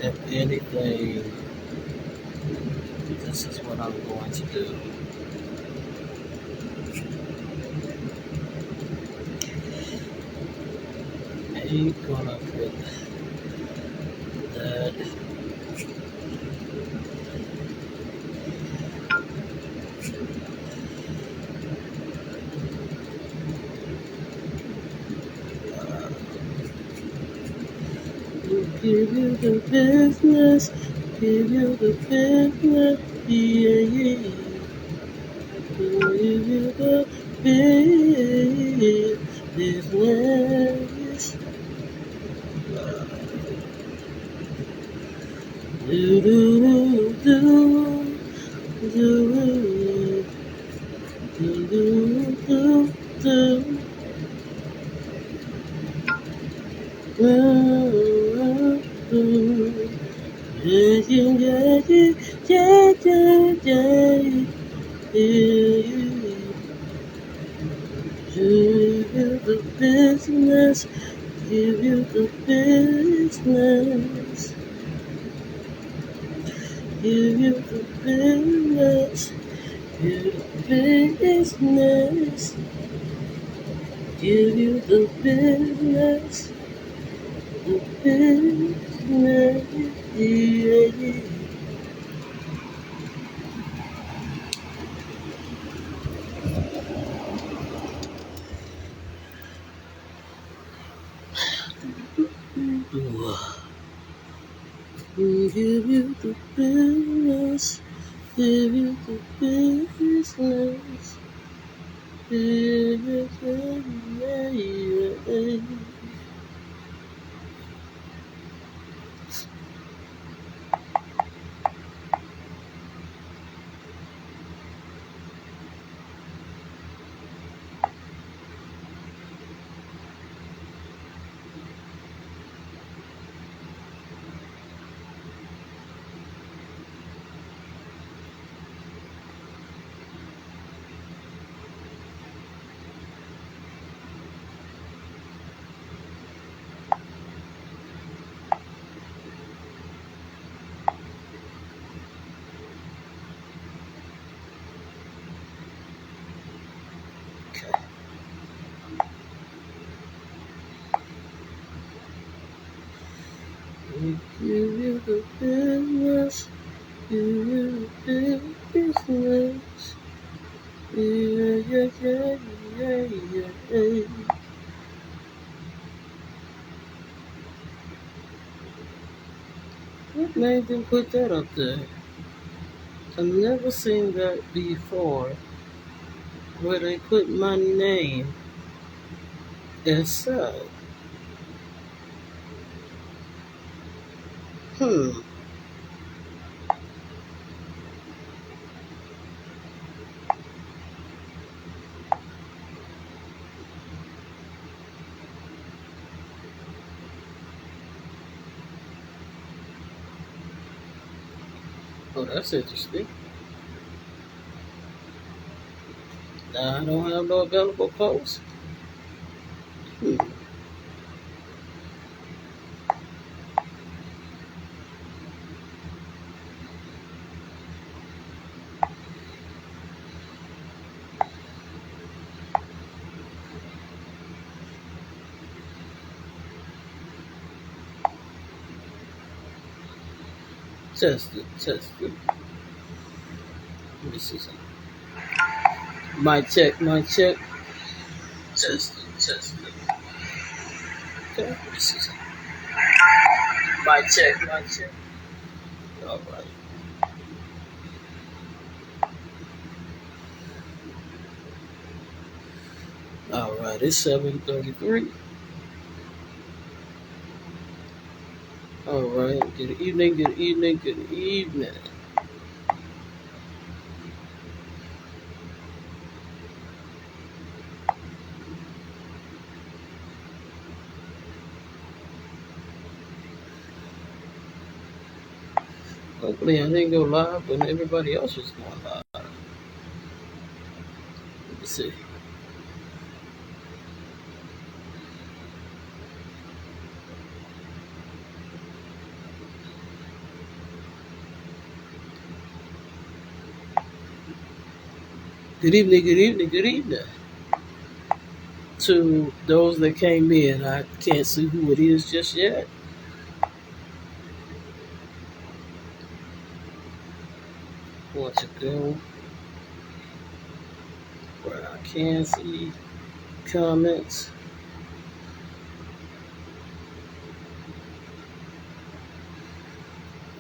If anything, this is what I'm going to do. Ain't gonna put that. Give you the business, give you the business, yeah, yeah. Give you the business. Do do do do do do do do. Give you the business, give you the business, give you the business, give you the business, give you the business, the business, yeah. Give you the business, give you the business, give you the yeah. Give you the business, give you the business, yeah. What made them put that up there? I've never seen that before, where they put my name inside. Oh, that's interesting. Now I don't have no available posts. Test it. Let me see something. Mic check. Test it. Okay, let me see something. Mic check. All right. All right, it's 7:33. All right, good evening. Hopefully I didn't go live when everybody else was going live. Let me see. Good evening, good evening, good evening. To those that came in, I can't see who it is just yet. Want to go where I can see comments.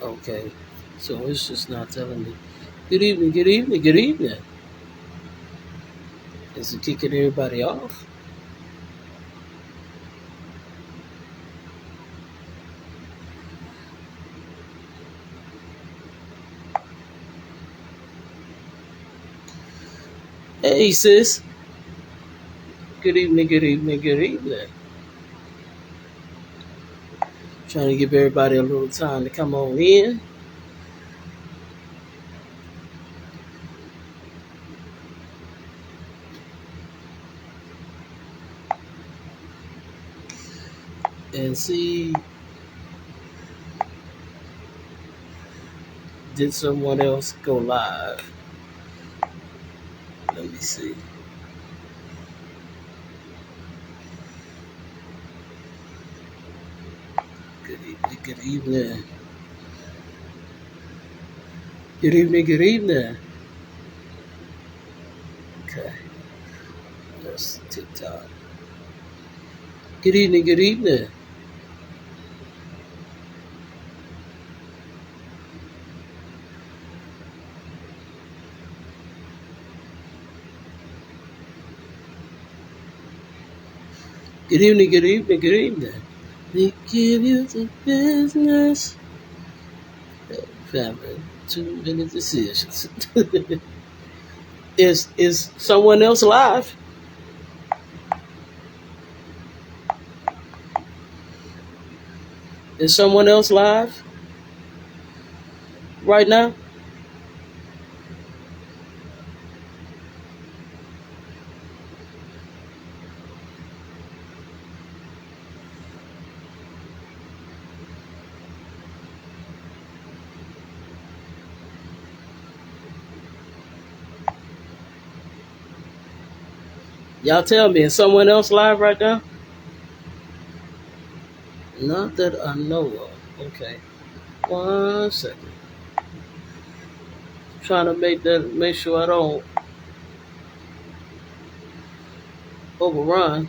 Okay, so it's just not telling me. Good evening, good evening, good evening. Is it kicking everybody off? Hey, sis. Good evening, good evening, good evening. Trying to give everybody a little time to come on in. And see, did someone else go live? Let me see. Good evening, good evening. Good evening, good evening. Okay, that's TikTok. Good evening, good evening. Good evening, good evening, good evening. They give you the business. Family, 2 minute decisions. Is someone else live? Is someone else live right now? Y'all tell me, is someone else live right now? Not that I know of. Okay. 1 second. Trying to make sure I don't overrun.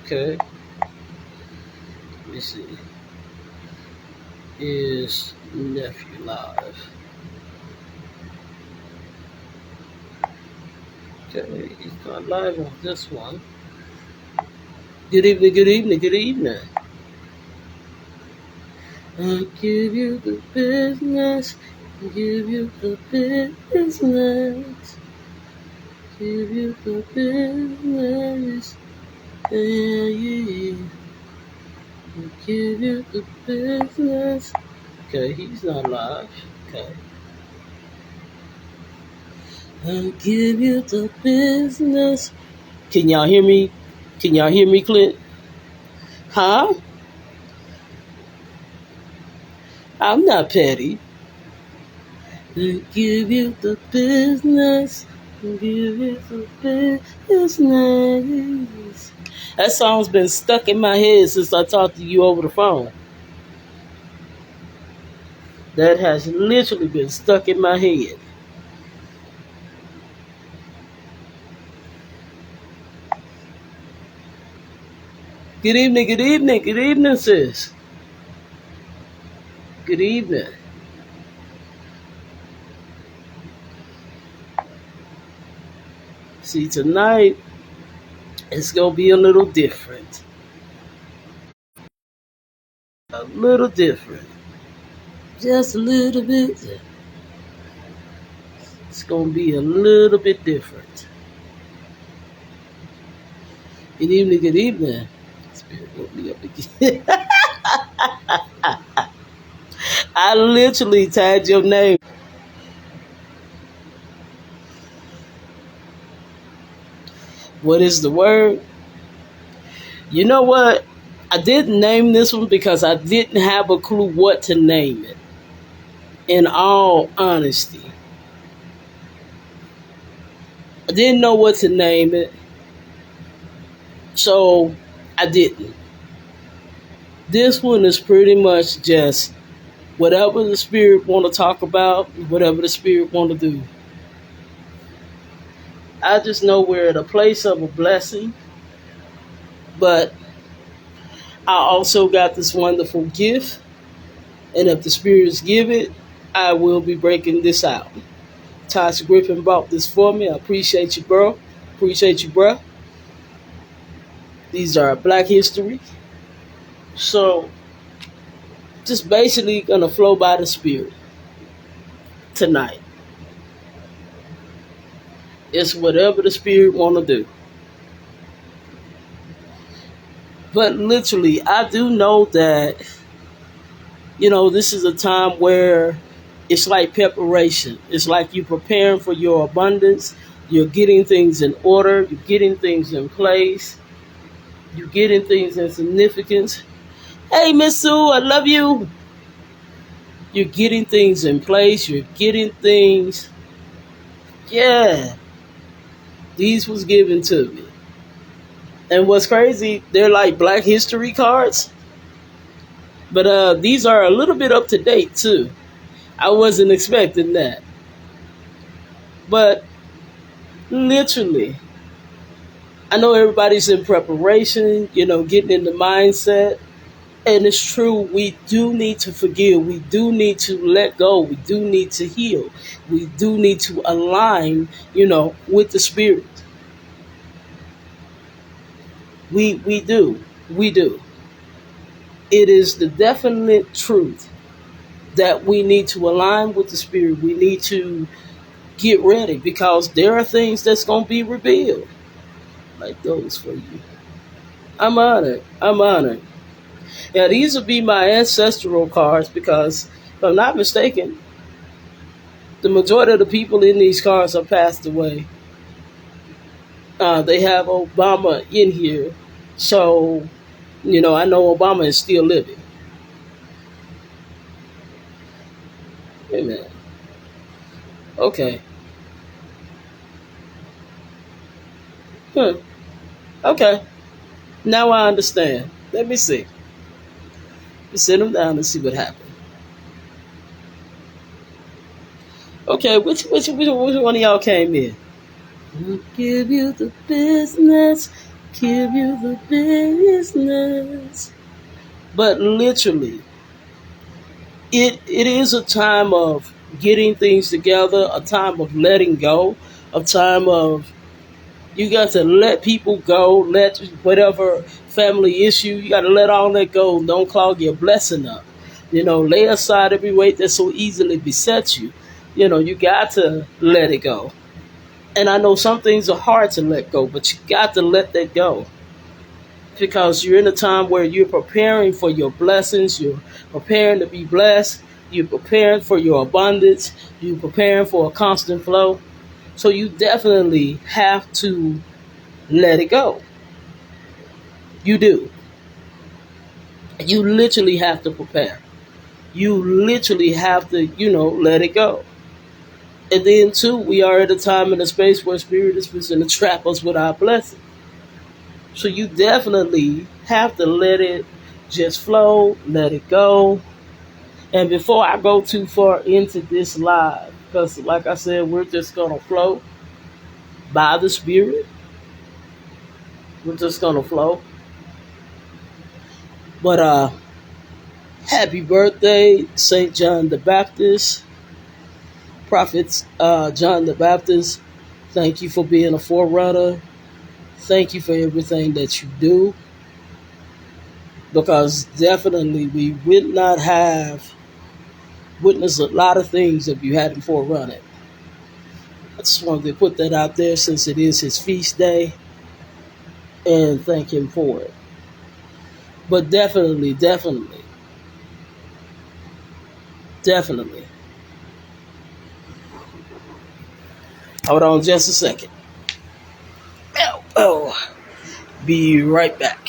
Okay. Let me see. Is nephew live? Okay, he's not live on this one. Good evening, good evening, good evening. I give you the business. Give you the business. Give you the business. Yeah, yeah. Give you the business. Okay, he's not live. Okay. I give you the business. Can y'all hear me? Can y'all hear me, Clint? Huh? I'm not petty. I give you the business. Give you the business. That song's been stuck in my head since I talked to you over the phone. That has literally been stuck in my head. Good evening, good evening, good evening, sis. Good evening. See, tonight it's going to be a little different. A little different. Just a little bit. It's going to be a little bit different. Good evening, good evening. Spirit woke me up again. I literally tagged your name. What is the word? You know what? I didn't name this one because I didn't have a clue what to name it. In all honesty, I didn't know what to name it, so I didn't. This one is pretty much just whatever the spirit want to talk about, whatever the spirit want to do. I just know we're at a place of a blessing, but I also got this wonderful gift, and if the spirits give it, I will be breaking this out. Tasha Griffin bought this for me. I appreciate you, bro. Appreciate you, bro. These are Black History. So, just basically gonna flow by the spirit tonight. It's whatever the spirit want to do. But literally, I do know that, this is a time where it's like preparation. It's like you preparing for your abundance. You're getting things in order. You're getting things in place. You're getting things in significance. Hey, Miss Sue, I love you. You're getting things in place. You're getting things. Yeah. These was given to me. And what's crazy, they're like Black History cards. But these are a little bit up to date too. I wasn't expecting that. But literally, I know everybody's in preparation, getting in the mindset. And it's true, we do need to forgive. We do need to let go. We do need to heal. We do need to align, with the spirit. We do. We do. It is the definite truth that we need to align with the spirit. We need to get ready because there are things that's going to be revealed. Like those for you. I'm honored. I'm honored. Yeah, these will be my ancestral cards because, if I'm not mistaken, the majority of the people in these cards are passed away. They have Obama in here. So, I know Obama is still living. Amen. Okay. Okay. Now I understand. Let me see. Sit them down and see what happened. Okay, which one of y'all came in? We'll give you the business. Give you the business. But literally, it is a time of getting things together, a time of letting go, a time of you got to let people go, let whatever family issue, you got to let all that go. Don't clog your blessing up. Lay aside every weight that so easily besets you. You got to let it go. And I know some things are hard to let go, but you got to let that go. Because you're in a time where you're preparing for your blessings, you're preparing to be blessed, you're preparing for your abundance, you're preparing for a constant flow. So you definitely have to let it go. You do. You literally have to prepare. You literally have to, let it go. And then, too, we are at a time and a space where Spirit is going to trap us with our blessing. So you definitely have to let it just flow, let it go. And before I go too far into this live, because like I said, we're just going to flow by the Spirit. We're just going to flow. But happy birthday, St. John the Baptist. Prophet John the Baptist, thank you for being a forerunner. Thank you for everything that you do. Because definitely we would not have witnessed a lot of things if you hadn't forerun it. I just wanted to put that out there since it is his feast day and thank him for it. But definitely, Definitely. Hold on just a second. Oh, oh. Be right back.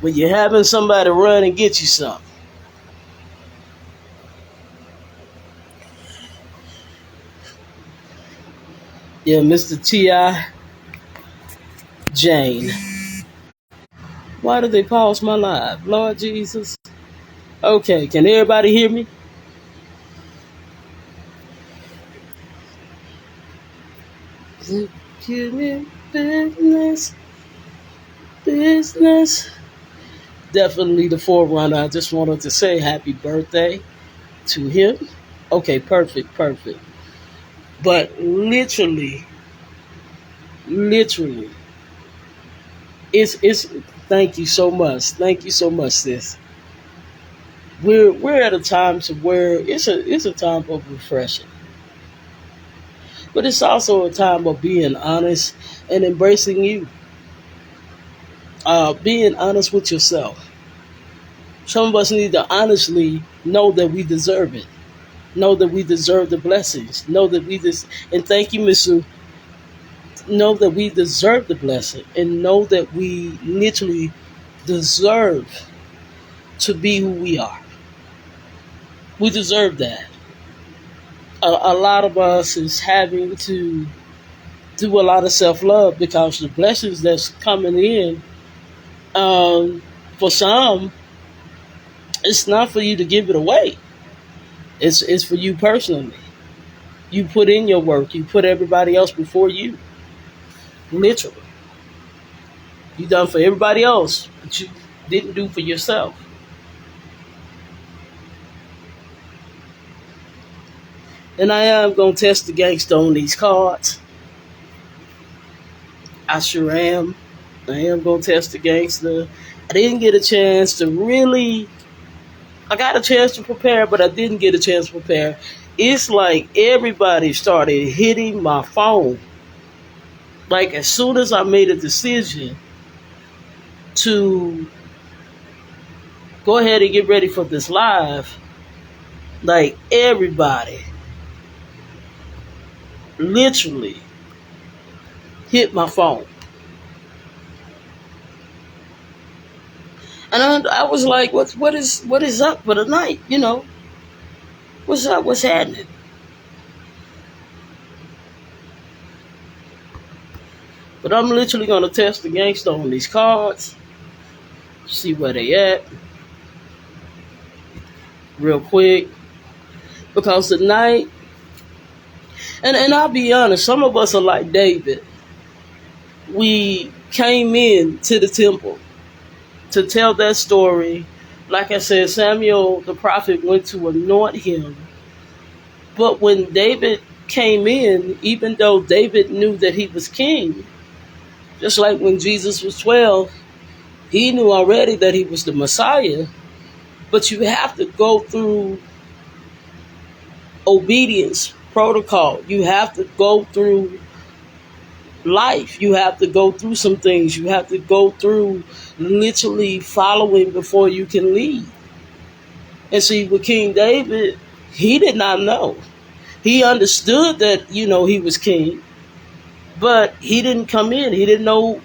When you're having somebody run and get you something. Yeah, Mr. T.I. Jane. Why did they pause my live? Lord Jesus. Okay, can everybody hear me? Give me business, business. Definitely the forerunner. I just wanted to say happy birthday to him. Okay, perfect, perfect. But literally, it's. Thank you so much. Thank you so much, sis. We're at a time to where it's a time of refreshing, but it's also a time of being honest and embracing you. Being honest with yourself. Some of us need to honestly know that we deserve it. Know that we deserve the blessings. Know that and thank you, Miss Sue. Know that we deserve the blessing, and know that we literally deserve to be who we are. We deserve that. A lot of us is having to do a lot of self love because the blessings that's coming in, for some, it's not for you to give it away. It's for you personally. You put in your work. You put everybody else before you. Literally. You done for everybody else, but you didn't do for yourself. And I am going to test the gangster on these cards. I sure am. I am going to test the gangster. I didn't get a chance to really... I got a chance to prepare, but I didn't get a chance to prepare. It's like everybody started hitting my phone. Like as soon as I made a decision to go ahead and get ready for this live, like everybody literally hit my phone. And I was like, what is up for the night? You know, what's up? What's happening? But I'm literally going to test the gangster on these cards, see where they at real quick. Because tonight, and I'll be honest, some of us are like David. We came in to the temple to tell that story. Like I said, Samuel the prophet went to anoint him. But when David came in, even though David knew that he was king, just like when Jesus was 12, he knew already that he was the Messiah. But you have to go through obedience protocol. You have to go through life. You have to go through some things. You have to go through literally following before you can lead. And see, with King David, he did not know. He understood that, he was king, but he didn't come in. He didn't know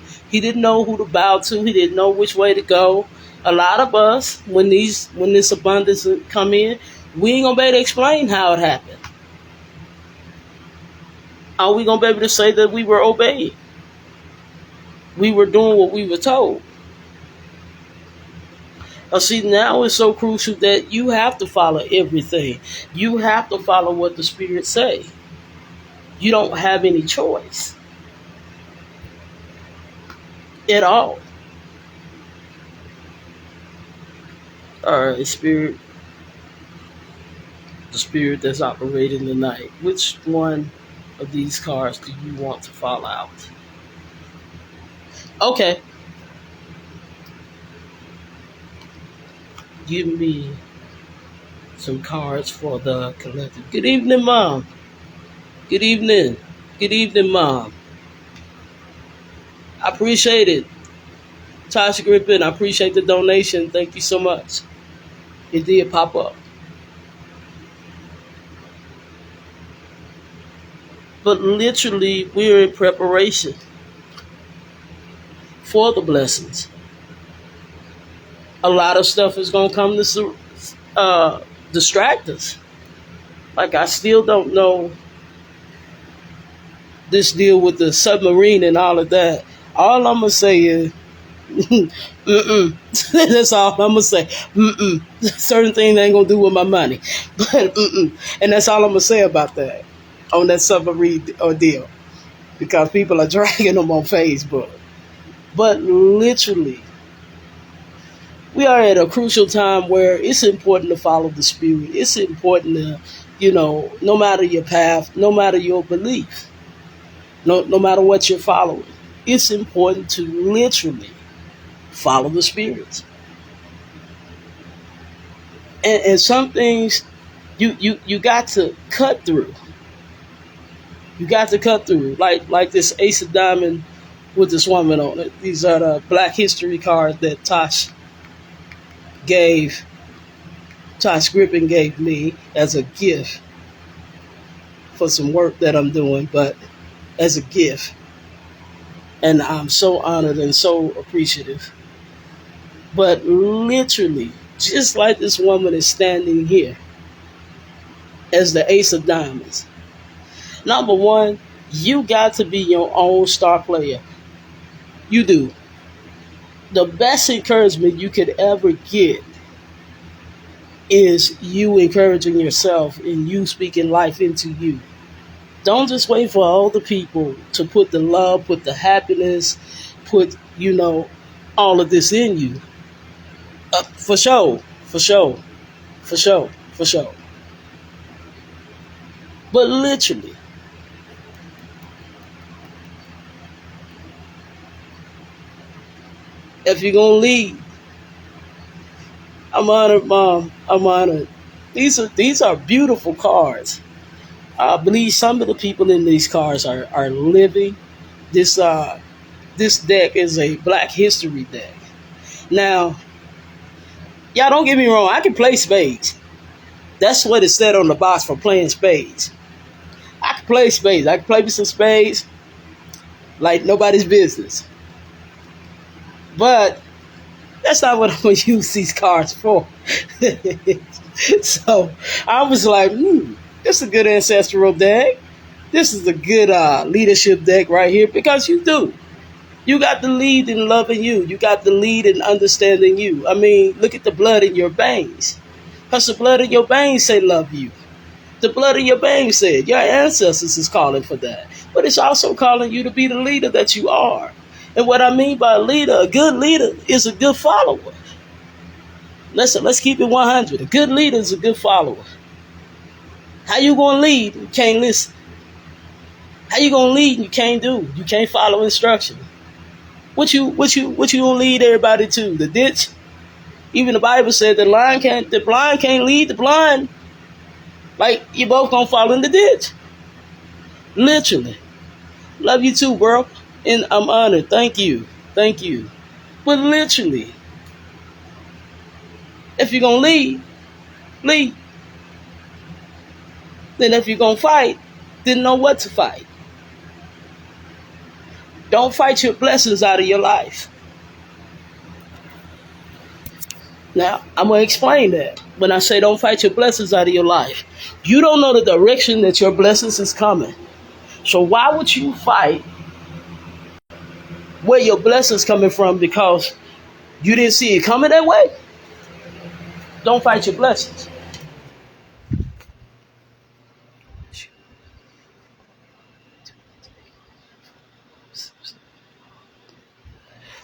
who to bow to. He didn't know which way to go. A lot of us, when this abundance come in, we ain't gonna be able to explain how it happened. Are we gonna be able to say that we were obeying? We were doing what we were told. See, now it's so crucial that you have to follow everything. You have to follow what the Spirit say. You don't have any choice at all. All right, Spirit, the Spirit that's operating tonight. Which one of these cards do you want to fall out? Okay. Give me some cards for the collective. Good evening, Mom. Good evening. Good evening, Mom. I appreciate it. Tasha Griffin, I appreciate the donation. Thank you so much. It did pop up. But literally, we're in preparation for the blessings. A lot of stuff is going to come to distract us. Like, I still don't know this deal with the submarine and all of that. All I'm going to say is, mm-mm. That's all I'm going to say. Mm-mm. Certain things ain't going to do with my money. But, mm-mm. And that's all I'm going to say about that, on that submarine ordeal. Because people are dragging them on Facebook. But literally, we are at a crucial time where it's important to follow the Spirit. It's important to, no matter your path, no matter your belief, no matter what you're following, it's important to literally follow the Spirit. And some things you got to cut through. You got to cut through. Like this Ace of Diamond with this woman on it. These are the Black History cards that Tosh Griffin gave me as a gift for some work that I'm doing, but as a gift. And I'm so honored and so appreciative. But literally, just like this woman is standing here as the Ace of Diamonds. Number one, you got to be your own star player. You do. The best encouragement you could ever get is you encouraging yourself and you speaking life into you. Don't just wait for other people to put the love, put the happiness, put, all of this in you. For sure. But literally, if you're going to lead, I'm honored, Mom. I'm honored. These are beautiful cards. I believe some of the people in these cards are living. This deck is a Black History deck. Now, y'all don't get me wrong. I can play spades. That's what it said on the box for playing spades. I can play spades. I can play with some spades like nobody's business. But that's not what I'm going to use these cards for. So I was like, this is a good ancestral deck. This is a good leadership deck right here, because you do. You got the lead in loving you. You got the lead in understanding you. I mean, look at the blood in your veins. Because the blood in your veins say love you. The blood in your veins said your ancestors is calling for that. But it's also calling you to be the leader that you are. And what I mean by a good leader is a good follower. Listen, let's keep it 100. A good leader is a good follower. How you going to lead? You can't listen. How you going to lead? You can't do. You can't follow instruction. What you going to lead everybody to? The ditch? Even the Bible said the blind can't lead the blind. Like, you both going to fall in the ditch. Literally. Love you too, bro. And I'm honored. Thank you. But literally, if you're going to lead, Leave. Then if you're going to fight, didn't know what to fight. Don't fight your blessings out of your life. Now, I'm going to explain that. When I say don't fight your blessings out of your life, you don't know the direction that your blessings is coming. So why would you fight where your blessings coming from because you didn't see it coming that way? Don't fight your blessings.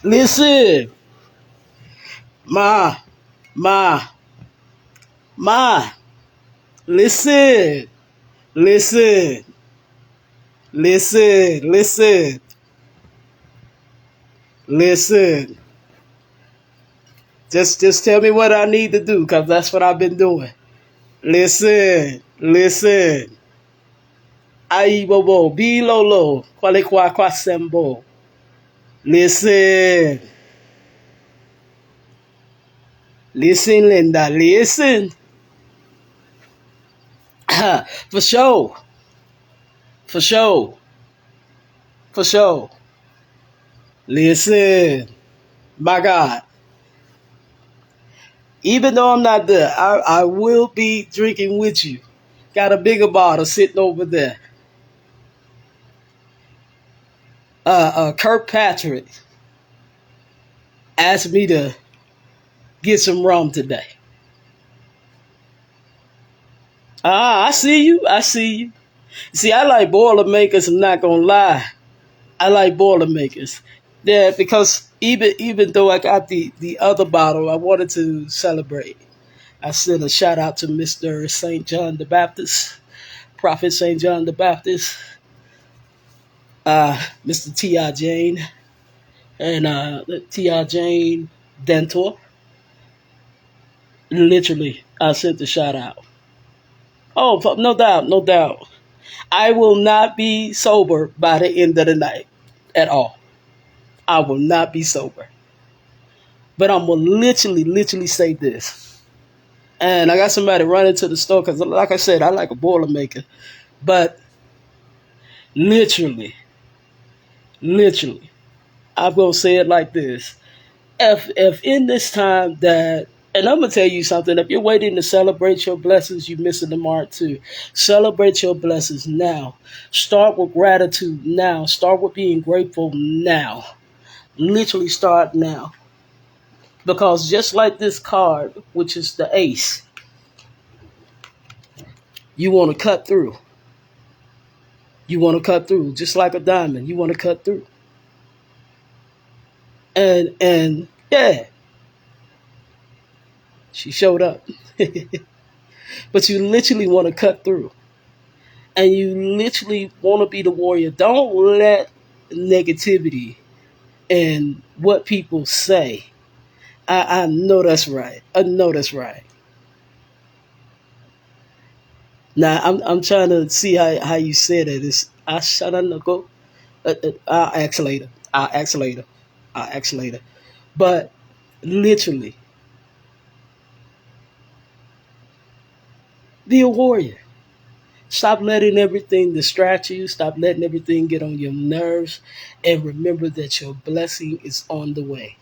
Listen, ma, listen, listen, listen, listen, listen. Just tell me what I need to do, because that's what I've been doing. Listen, listen. Ai bobo, bi lolo, kwale kwa sembo. Listen. Listen, Linda, listen. For sure. For sure. For sure. Listen. My God. Even though I'm not there, I will be drinking with you. Got a bigger bottle sitting over there. Kirkpatrick asked me to get some rum today. I see you. I see you. See, I like Boilermakers. I'm not gonna lie. I like Boilermakers. Yeah, because even though I got the other bottle, I wanted to celebrate. I sent a shout out to Mr. St. John the Baptist, Prophet St. John the Baptist, Mr. T.I. Jane, and T.I. Jane Dentor. Literally, I sent the shout out. Oh, no doubt, no doubt. I will not be sober by the end of the night at all. I will not be sober. But I'm going to literally say this. And I got somebody running to the store because, like I said, I like a Boilermaker. But literally, I'm going to say it like this. If in this time that, and I'm going to tell you something, if you're waiting to celebrate your blessings, you're missing the mark too. Celebrate your blessings now. Start with gratitude now. Start with being grateful now. Literally start now. Because just like this card, which is the ace, you want to cut through. You want to cut through. Just like a diamond, you want to cut through. And yeah, she showed up. But you literally want to cut through. And you literally want to be the warrior. Don't let negativity and what people say. I know that's right. I know that's right. Now I'm trying to see how you said it. It's Asharanako. I'll ask later. I'll ask later. But literally, be a warrior. Stop letting everything distract you. Stop letting everything get on your nerves. And remember that your blessing is on the way.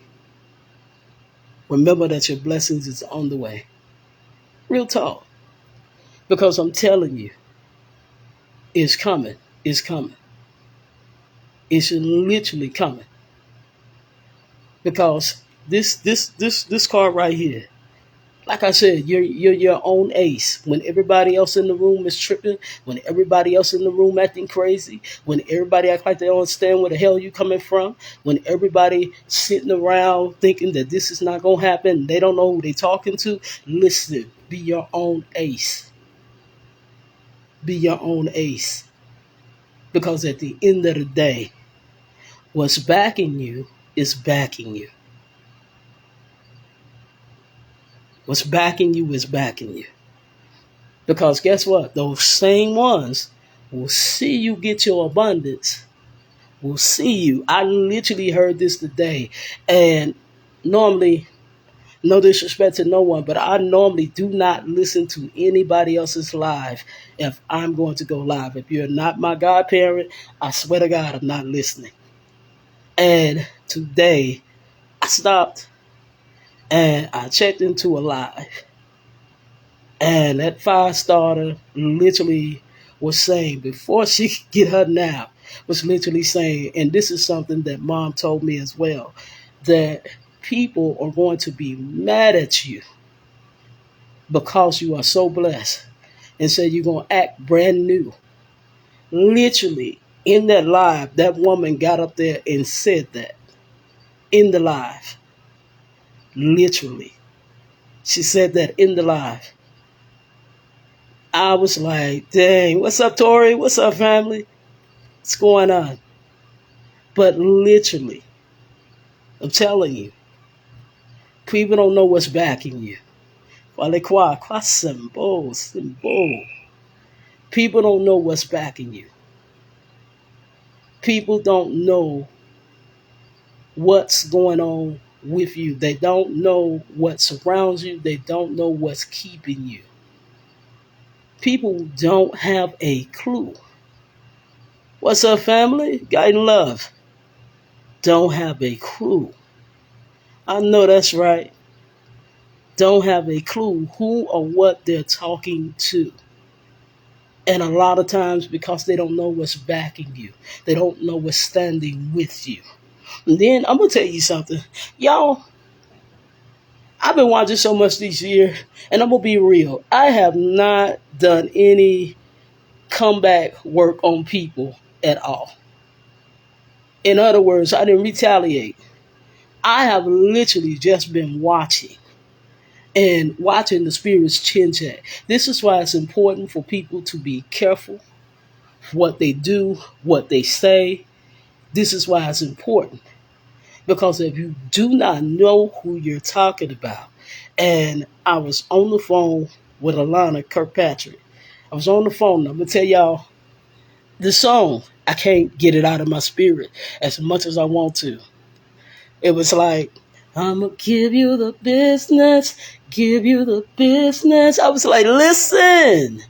Remember that your blessings is on the way. Real talk. Because I'm telling you, it's coming. It's coming. It's literally coming. Because this card right here, like I said, you're your own ace. When everybody else in the room is tripping, when everybody else in the room acting crazy, when everybody act like they don't understand where the hell you coming from, when everybody sitting around thinking that this is not gonna happen, they don't know who they talking to. Listen, be your own ace. Be your own ace. Because at the end of the day, what's backing you is backing you. What's backing you is backing you. Because guess what? Those same ones will see you get your abundance. Will see you. I literally heard this today. And normally No disrespect to no one, but I normally do not listen to anybody else's live if I'm going to go live. If you're not my godparent, I swear to God, I'm not listening. And today, I stopped and I checked into a live. And that fire starter literally was saying, before she could get her nap, was literally saying, and this is something that mom told me as well, that people are going to be mad at you because you are so blessed and say you're going to act brand new. Literally, in that live, that woman got up there and said that in the live. Literally. She said that in the live. I was like, dang, what's up, Tori? What's up, family? What's going on? But literally, I'm telling you, people don't know what's backing you. People don't know what's backing you. People don't know what's going on with you. They don't know what surrounds you. They don't know what's keeping you. People don't have a clue. What's up, family? God in love. Don't have a clue. I know that's right. Don't have a clue who or what they're talking to. And a lot of times because they don't know what's backing you. They don't know what's standing with you. And then I'm going to tell you something. Y'all, I've been watching so much this year, and I'm going to be real. I have not done any comeback work on people at all. In other words, I didn't retaliate. I have literally just been watching and watching the spirits chin check. This is why it's important for people to be careful what they do, what they say. This is why it's important. Because if you do not know who you're talking about, and I was on the phone with Alana Kirkpatrick. I was on the phone. I'm going to tell y'all the song. I can't get it out of my spirit as much as I want to. It was like, I'm going to give you the business, give you the business. I was like, listen.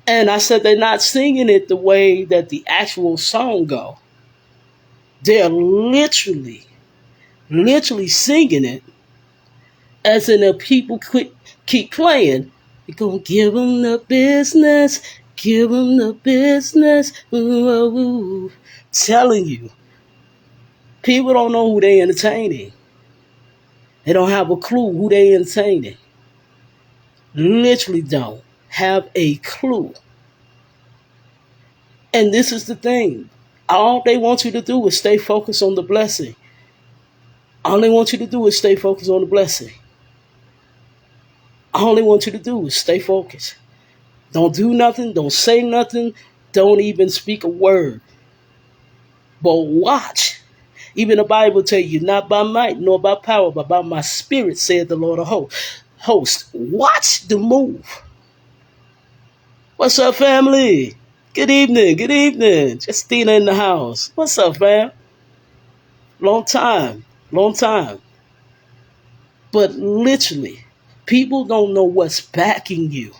And I said, they're not singing it the way that the actual song go. They're literally singing it as in the people keep playing. You're going to give them the business, give them the business. Ooh, ooh, ooh. Telling you, people don't know who they entertaining. They don't have a clue who they entertaining. Literally don't have a clue. And this is the thing. All they want you to do is stay focused on the blessing. All they want you to do is stay focused on the blessing. All they want you to do is stay focused. Don't do nothing. Don't say nothing. Don't even speak a word. But watch. Even the Bible tell you, not by might nor by power, but by my spirit, said the Lord of hosts. Watch the move. What's up, family? Good evening. Justina in the house. What's up, fam? Long time. But literally, people don't know what's backing you.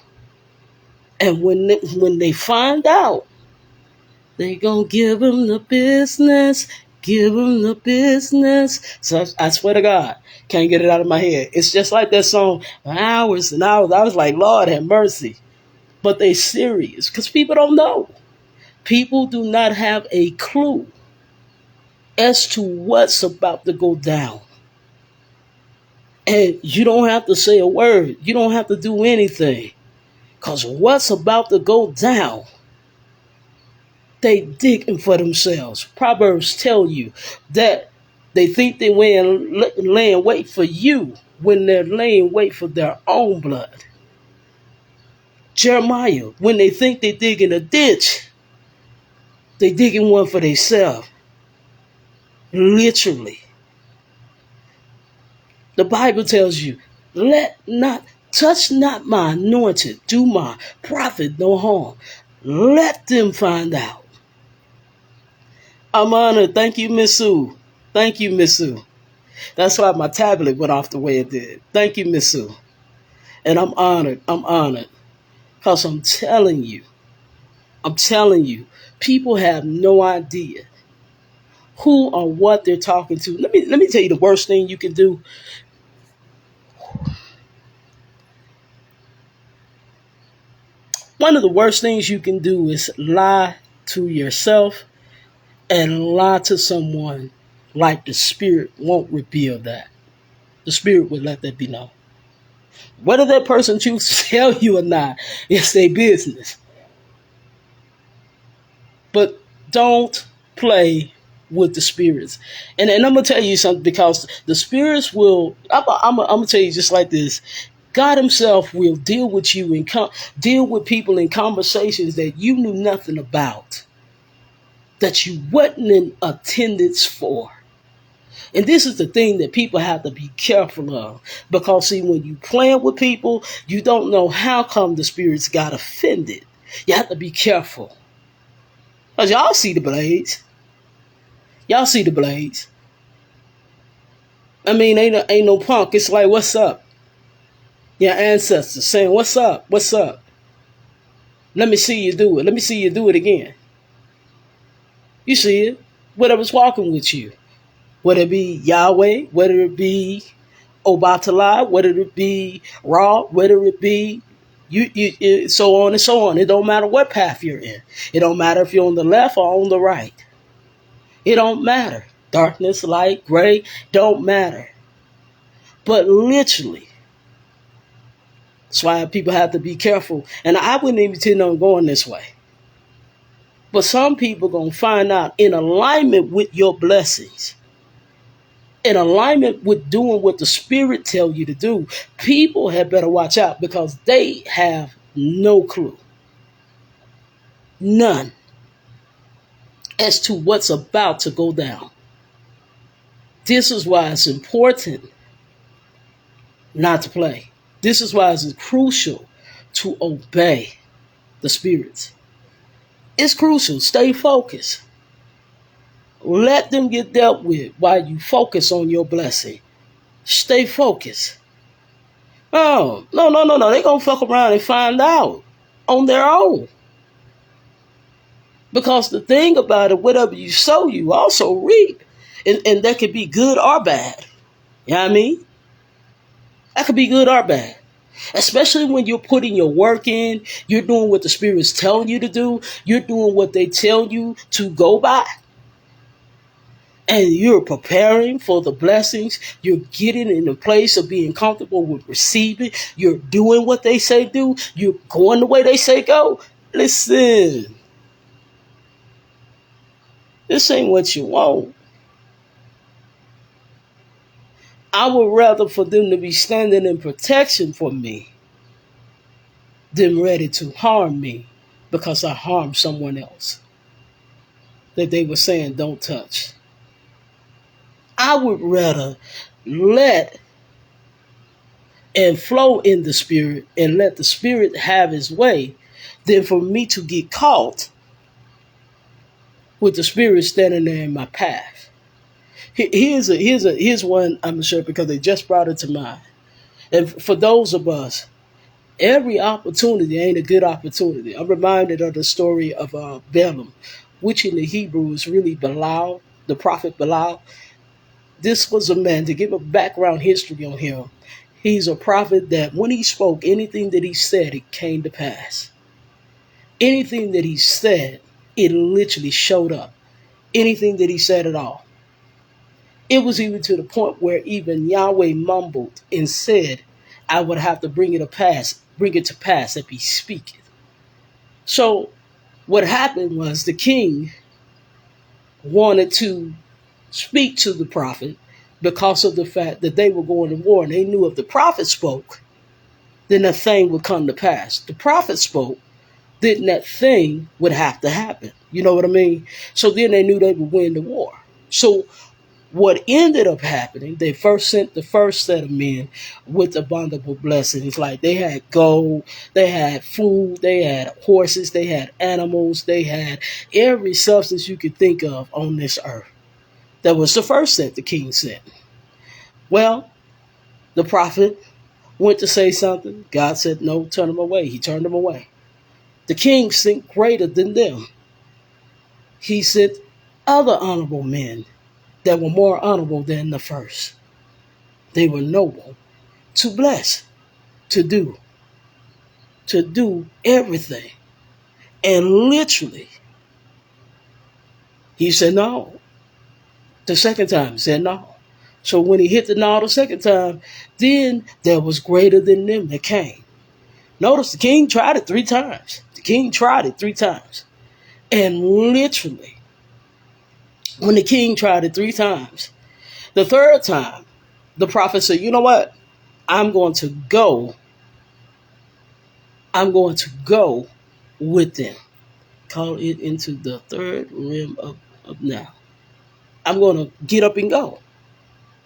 And when they find out, they gonna give them the business. So I swear to God, can't get it out of my head. It's just like that song, hours and hours. I was like, Lord have mercy. But they serious because people don't know. People do not have a clue as to what's about to go down. And you don't have to say a word. You don't have to do anything. Because what's about to go down, they digging for themselves. Proverbs tell you that they think they're laying wait for you when they're laying wait for their own blood. Jeremiah, when they think they're digging a ditch, they digging one for themselves. Literally. The Bible tells you, touch not my anointed, do my prophet no harm. Let them find out. I'm honored. Thank you, Miss Sue. That's why my tablet went off the way it did. Thank you, Miss Sue. And I'm honored. I'm honored. Because I'm telling you, people have no idea who or what they're talking to. Let me tell you the worst thing you can do. One of the worst things you can do is lie to yourself and lie to someone like the Spirit won't reveal that. The Spirit would let that be known. Whether that person chooses to tell you or not, it's their business. But don't play with the spirits. And I'm going to tell you something, because the spirits will, I'm going to tell you just like this. God himself will deal with you and deal with people in conversations that you knew nothing about, that you wasn't in attendance for. And this is the thing that people have to be careful of. Because, see, when you playing with people, you don't know how come the spirits got offended. You have to be careful. Because y'all see the blades. Y'all see the blades. I mean, ain't no punk. It's like, what's up? Your ancestors saying, what's up? What's up? Let me see you do it. Let me see you do it again. You see it. Whatever's walking with you. Whether it be Yahweh, whether it be Obatalai, whether it be Ra, whether it be so on and so on. It don't matter what path you're in. It don't matter if you're on the left or on the right. It don't matter. Darkness, light, gray, don't matter. But literally, that's why people have to be careful. And I wouldn't even intend on going this way. But some people going to find out, in alignment with your blessings, in alignment with doing what the Spirit tell you to do, people had better watch out, because they have no clue. None. As to what's about to go down. This is why it's important not to play. This is why it's crucial to obey the spirits. It's crucial. Stay focused. Let them get dealt with while you focus on your blessing. Stay focused. Oh, no. They're going to fuck around and find out on their own. Because the thing about it, whatever you sow, you also reap. And that could be good or bad. You know what I mean? That could be good or bad. Especially when you're putting your work in, you're doing what the Spirit's telling you to do, you're doing what they tell you to go by. And you're preparing for the blessings. You're getting in a place of being comfortable with receiving. You're doing what they say do. You're going the way they say go. Listen. This ain't what you want. I would rather for them to be standing in protection for me than ready to harm me because I harmed someone else that they were saying don't touch. I would rather let and flow in the Spirit and let the Spirit have his way than for me to get caught with the Spirit standing there in my path. Here's one I'm sure, because they just brought it to mind. And for those of us, every opportunity ain't a good opportunity. I'm reminded of the story of Balaam, which in the Hebrew is really Balaam, the prophet Balaam. This was a man, to give a background history on him, he's a prophet that when he spoke, anything that he said, it came to pass. Anything that he said, it literally showed up. Anything that he said at all. It was even to the point where even Yahweh mumbled and said, I would have to bring it to pass if he speaketh. So what happened was the king wanted to speak to the prophet because of the fact that they were going to war, and they knew if the prophet spoke, then that thing would come to pass. The prophet spoke, then that thing would have to happen. You know what I mean? So then they knew they would win the war. So what ended up happening, they first sent the first set of men with abominable blessings. Like they had gold, they had food, they had horses, they had animals, they had every substance you could think of on this earth. That was the first set the king sent. Well, the prophet went to say something. God said, no, turn him away. He turned him away. The king sent greater than them. He sent other honorable men that were more honorable than the first. They were noble, to bless, to do everything. And literally, he said no. The second time, he said no. So when he hit the no the second time, then there was greater than them that came. Notice the king tried it 3 times. The king tried it 3 times. And literally, when the king tried it 3 times, the third time, the prophet said, you know what? I'm going to go with them. Call it into the third realm of now. I'm going to get up and go.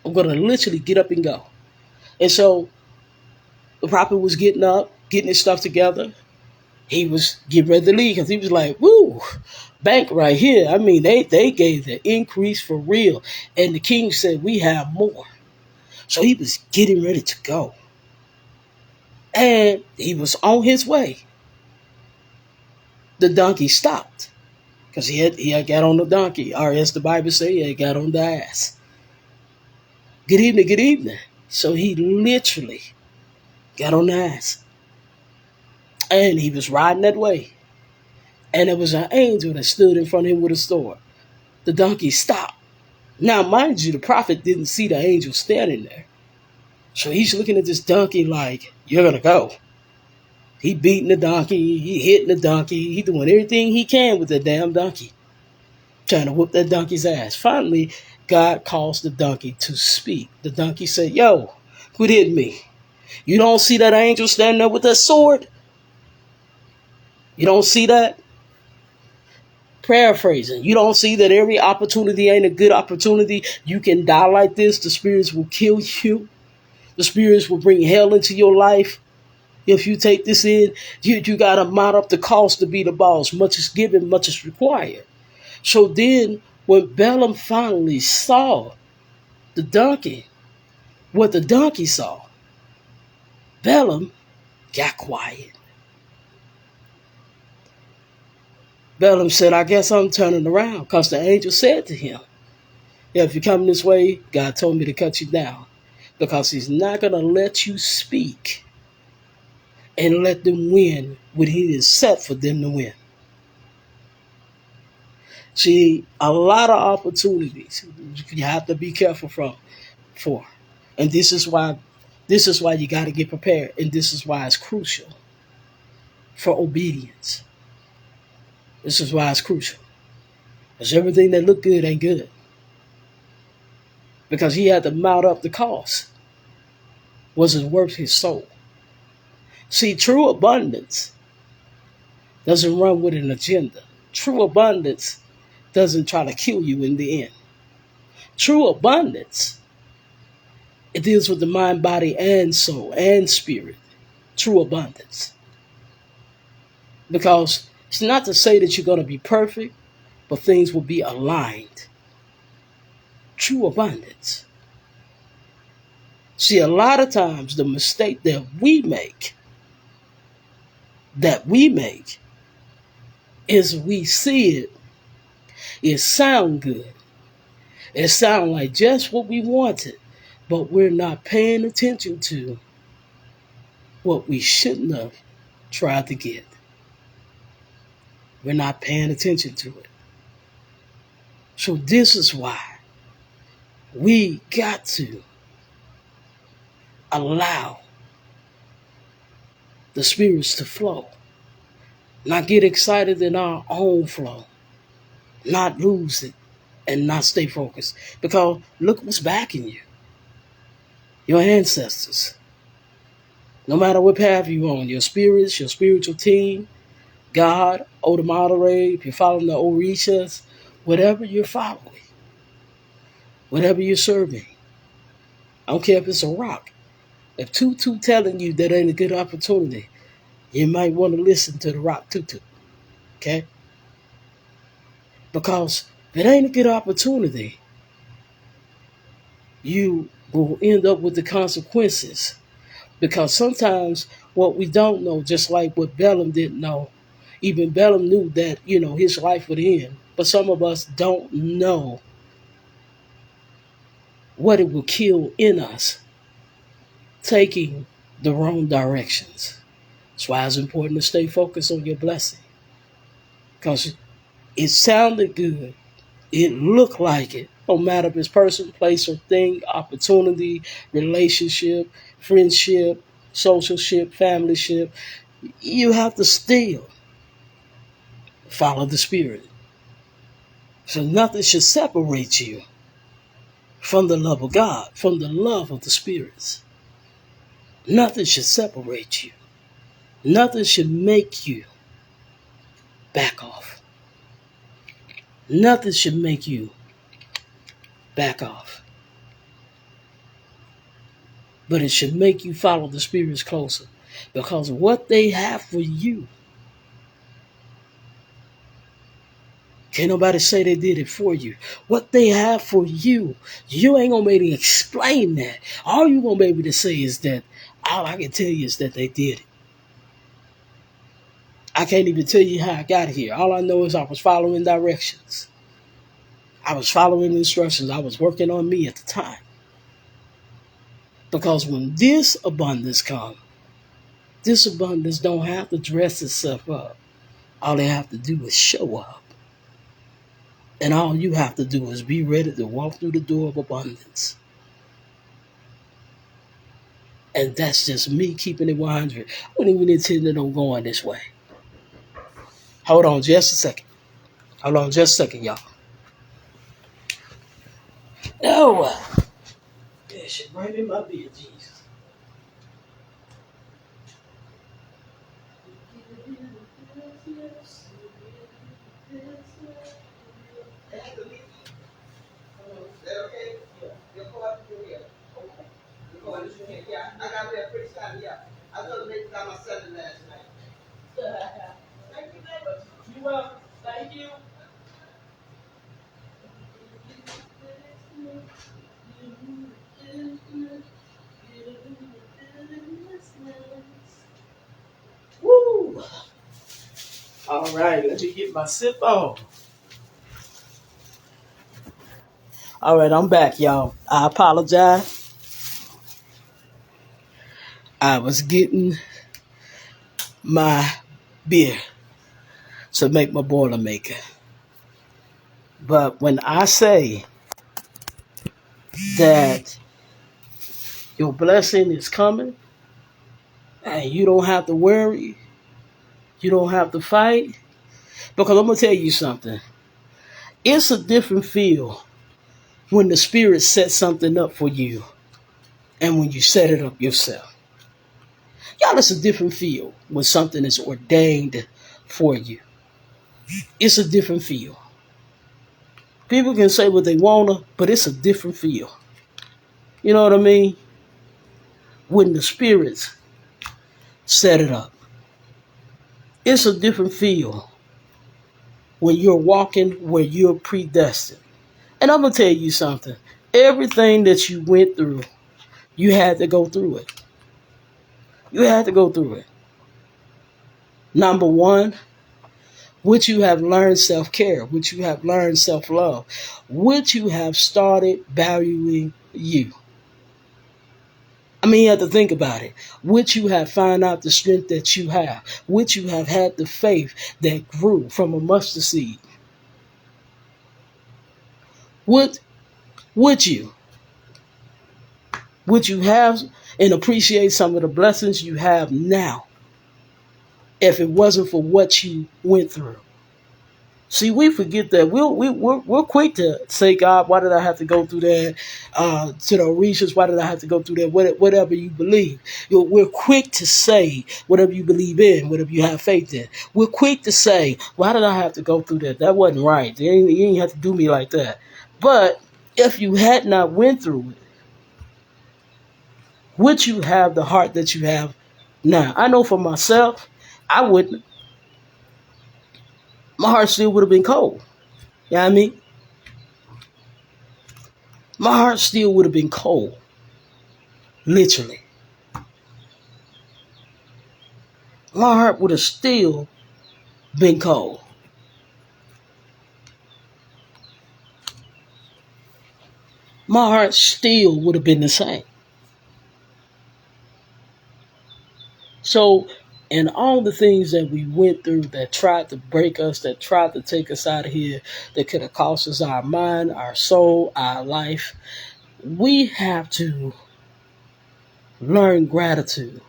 I'm going to literally get up and go. And so the prophet was getting up, getting his stuff together. He was getting ready to leave because he was like, woo, bank right here. I mean, they gave the increase for real. And the king said, we have more. So he was getting ready to go. And he was on his way. The donkey stopped because he had got on the donkey, or as the Bible says, he had got on the ass. Good evening, good evening. So he literally got on the ass. And he was riding that way. And there was an angel that stood in front of him with a sword. The donkey stopped. Now, mind you, the prophet didn't see the angel standing there. So he's looking at this donkey like, you're going to go. He beating the donkey. He hitting the donkey. He doing everything he can with that damn donkey. Trying to whoop that donkey's ass. Finally, God caused the donkey to speak. The donkey said, yo, quit hitting me. You don't see that angel standing there with that sword? You don't see that? Paraphrasing. You don't see that every opportunity ain't a good opportunity. You can die like this. The spirits will kill you. The spirits will bring hell into your life. If you take this in, you got to mount up the cost to be the boss. Much is given, much is required. So then when Balaam finally saw the donkey, what the donkey saw, Balaam got quiet. Balaam said, I guess I'm turning around, because the angel said to him, yeah, if you come this way, God told me to cut you down, because he's not going to let you speak and let them win what he is set for them to win. See, a lot of opportunities you have to be careful for. And this is why you got to get prepared. And this is why it's crucial for obedience. This is why it's crucial. Because everything that look good ain't good. Because he had to mount up the cost. Was it worth his soul? See, true abundance doesn't run with an agenda. True abundance doesn't try to kill you in the end. True abundance, it deals with the mind, body, and soul, and spirit. True abundance. Because it's not to say that you're going to be perfect, but things will be aligned. True abundance. See, a lot of times the mistake that we make is we see it, it sound good. It sound like just what we wanted, but we're not paying attention to what we shouldn't have tried to get. We're not paying attention to it. So this is why we got to allow the spirits to flow. Not get excited in our own flow. Not lose it and not stay focused. Because look what's backing you. Your ancestors. No matter what path you're on, your spirits, your spiritual team, God, Oda Madre, if you're following the Orishas, whatever you're following, whatever you're serving. I don't care if it's a rock. If Tutu telling you that ain't a good opportunity, you might want to listen to the rock Tutu. Okay? Because if it ain't a good opportunity, you we'll end up with the consequences. Because sometimes what we don't know, just like what Balaam didn't know, even Balaam knew that, his life would end. But some of us don't know what it will kill in us, taking the wrong directions. That's why it's important to stay focused on your blessing. Because it sounded good. It looked like it. No matter if it's person, place, or thing, opportunity, relationship, friendship, socialship, familyship, you have to still follow the Spirit. So nothing should separate you from the love of God, from the love of the spirits. Nothing should separate you. Nothing should make you back off. Nothing should make you back off. But it should make you follow the spirits closer. Because what they have for you, can't nobody say they did it for you. What they have for you, you ain't gonna be able to explain that. All you gonna be able to say is that, all I can tell you is that they did it. I can't even tell you how I got here. All I know is I was following directions. I was following instructions. I was working on me at the time. Because when this abundance comes, this abundance don't have to dress itself up. All they have to do is show up. And all you have to do is be ready to walk through the door of abundance. And that's just me keeping it 100. I wouldn't even intend on going this way. Hold on just a second. Hold on just a second, y'all. Oh, yeah, shit right in my beard, Jesus. Yeah, I got there pretty soon. Yeah, I was gonna make my Sunday last night. Thank you very much. You're welcome. Thank you. Woo! All right, let me get my sip on. All right, I'm back, y'all. I apologize. I was getting my beer to make my Boilermaker. But when I say that your blessing is coming and you don't have to worry, you don't have to fight, because I'm going to tell you something. It's a different feel when the Spirit sets something up for you and when you set it up yourself. Y'all, it's a different feel when something is ordained for you. It's a different feel. People can say what they want to, but it's a different feel. You know what I mean? When the spirits set it up. It's a different feel when you're walking where you're predestined. And I'm going to tell you something. Everything that you went through, you had to go through it. You had to go through it. Number one, which you have learned self-care, which you have learned self-love, which you have started valuing you. I mean, you have to think about it. Which you have found out the strength that you have, which you have had the faith that grew from a mustard seed. Would you have and appreciate some of the blessings you have now if it wasn't for what you went through? See, we forget that we're quick to say, God, why did I have to go through that? To the Orishas, why did I have to go through that? Whatever you believe. We're quick to say whatever you believe in, whatever you have faith in. We're quick to say, why did I have to go through that? That wasn't right. You ain't have to do me like that. But if you had not went through it, would you have the heart that you have now? I know for myself, I wouldn't. My heart still would have been cold. You know what I mean? My heart still would have been cold. Literally. My heart would have still been cold. My heart still would have been the same. So, and all the things that we went through that tried to break us, that tried to take us out of here, that could have cost us our mind, our soul, our life, we have to learn gratitude.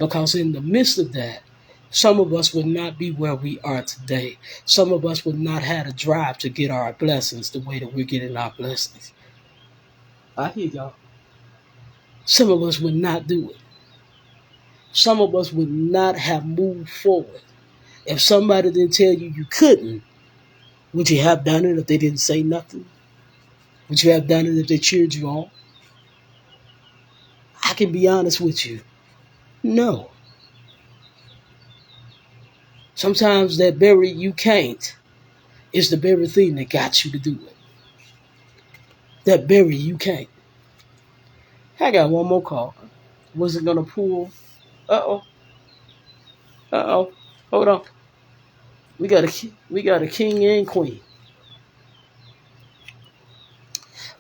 Because in the midst of that, some of us would not be where we are today. Some of us would not have the drive to get our blessings the way that we're getting our blessings. I hear y'all. Some of us would not do it. Some of us would not have moved forward. If somebody didn't tell you you couldn't, would you have done it if they didn't say nothing? Would you have done it if they cheered you on? I can be honest with you. No. Sometimes that very you can't is the very thing that got you to do it. That very you can't. I got one more call. Was it gonna pull? Uh-oh. Uh-oh. Hold on. We got a king and queen.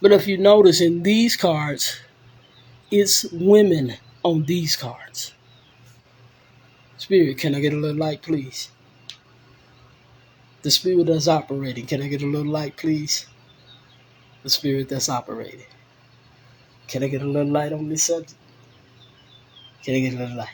But if you notice in these cards, it's women on these cards. Spirit, can I get a little light, please? The spirit that's operating, can I get a little light, please? The spirit that's operating. Can I get a little light on this subject? Can I get a little light?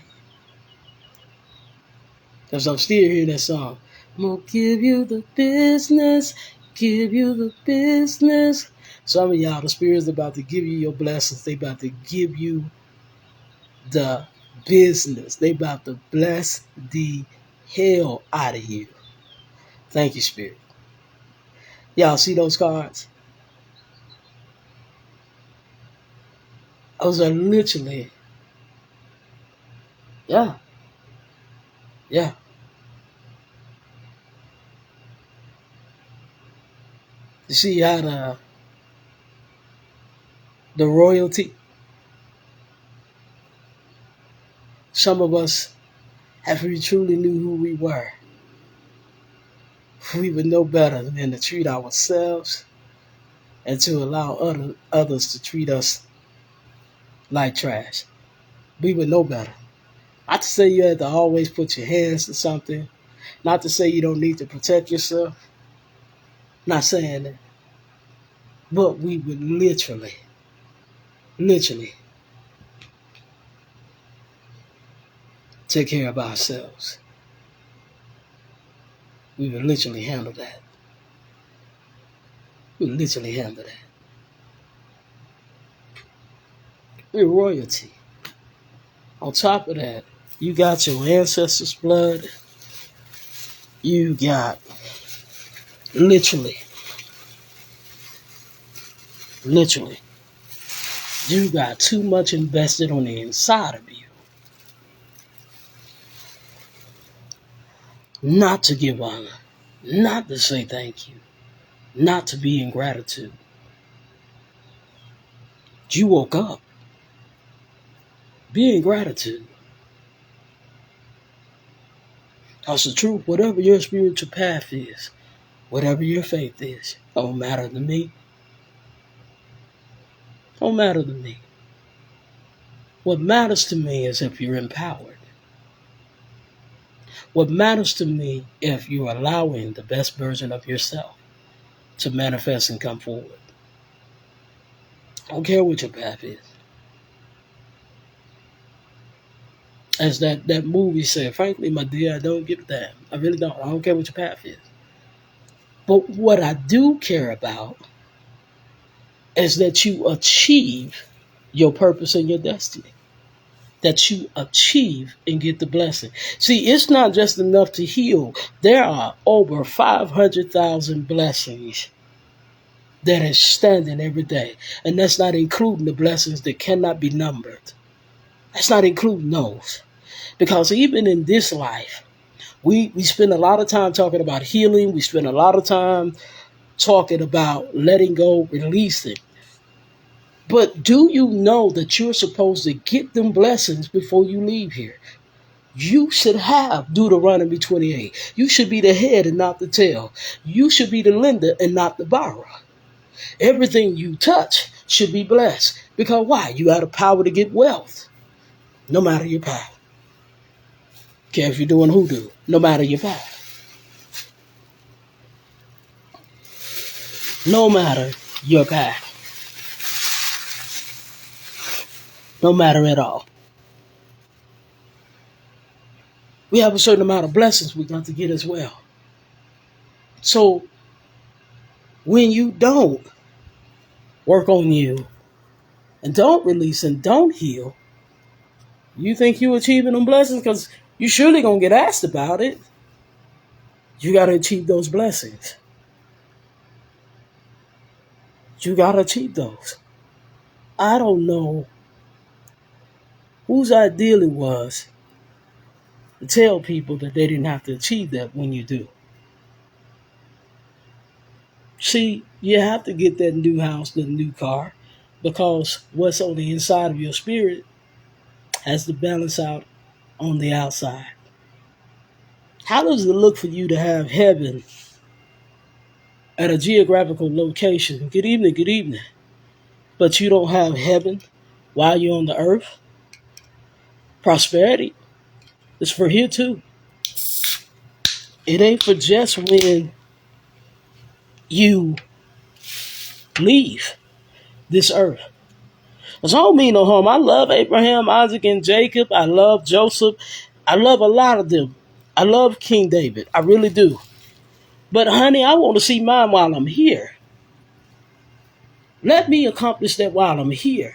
Because I'm still hearing that song. I'm going to give you the business, give you the business. Some of y'all, the spirit's about to give you your blessings. They about to give you the business. They about to bless the hell out of you. Thank you, Spirit. Y'all see those cards? Those are literally, yeah. You see how the royalty, some of us, if we truly knew who we were, we would know better than to treat ourselves and to allow others to treat us like trash. We would know better. Not to say you have to always put your hands to something. Not to say you don't need to protect yourself. Not saying that. But we would literally take care of ourselves. We would literally handle that. We would literally handle that. We're royalty. On top of that, you got your ancestors' blood. You got literally, you got too much invested on the inside of you not to give honor, not to say thank you, not to be in gratitude. You woke up. Be in gratitude. Because the truth, whatever your spiritual path is, whatever your faith is, don't matter to me. Don't matter to me. What matters to me is if you're empowered. What matters to me if you're allowing the best version of yourself to manifest and come forward. I don't care what your path is. As that movie said, frankly, my dear, I don't give a damn. I really don't. I don't care what your path is. But what I do care about is that you achieve your purpose and your destiny. That you achieve and get the blessing. See, it's not just enough to heal. There are over 500,000 blessings that is standing every day. And that's not including the blessings that cannot be numbered. That's not including those. Because even in this life, we spend a lot of time talking about healing. We spend a lot of time talking about letting go, releasing. But do you know that you're supposed to get them blessings before you leave here? You should have Deuteronomy 28. You should be the head and not the tail. You should be the lender and not the borrower. Everything you touch should be blessed. Because why? You have the power to get wealth, no matter your path. Care if you're doing hoodoo, no matter your path. No matter your path. No matter at all. We have a certain amount of blessings we got to get as well. So when you don't work on you and don't release and don't heal, you think you're achieving them blessings because you surely going to get asked about it. You got to achieve those blessings. You got to achieve those. I don't know whose ideal it was to tell people that they didn't have to achieve that when you do. See, you have to get that new house, the new car, because what's on the inside of your spirit has to balance out on the outside. How does it look for you to have heaven at a geographical location? Good evening. But you don't have heaven while you're on the earth? Prosperity is for here too. It ain't for just when you leave this earth. Because I don't mean no harm. I love Abraham, Isaac, and Jacob. I love Joseph. I love a lot of them. I love King David. I really do. But honey, I want to see mine while I'm here. Let me accomplish that while I'm here.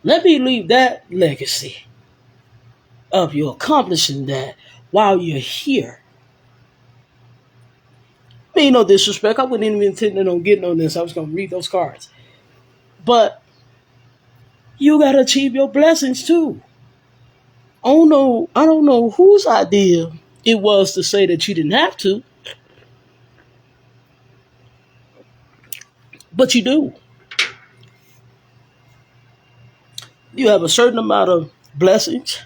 Let me leave that legacy of you accomplishing that while you're here. I mean, no disrespect. I wasn't even intending on getting on this. I was going to read those cards. But you got to achieve your blessings too. I don't know whose idea it was to say that you didn't have to. But you do. You have a certain amount of blessings,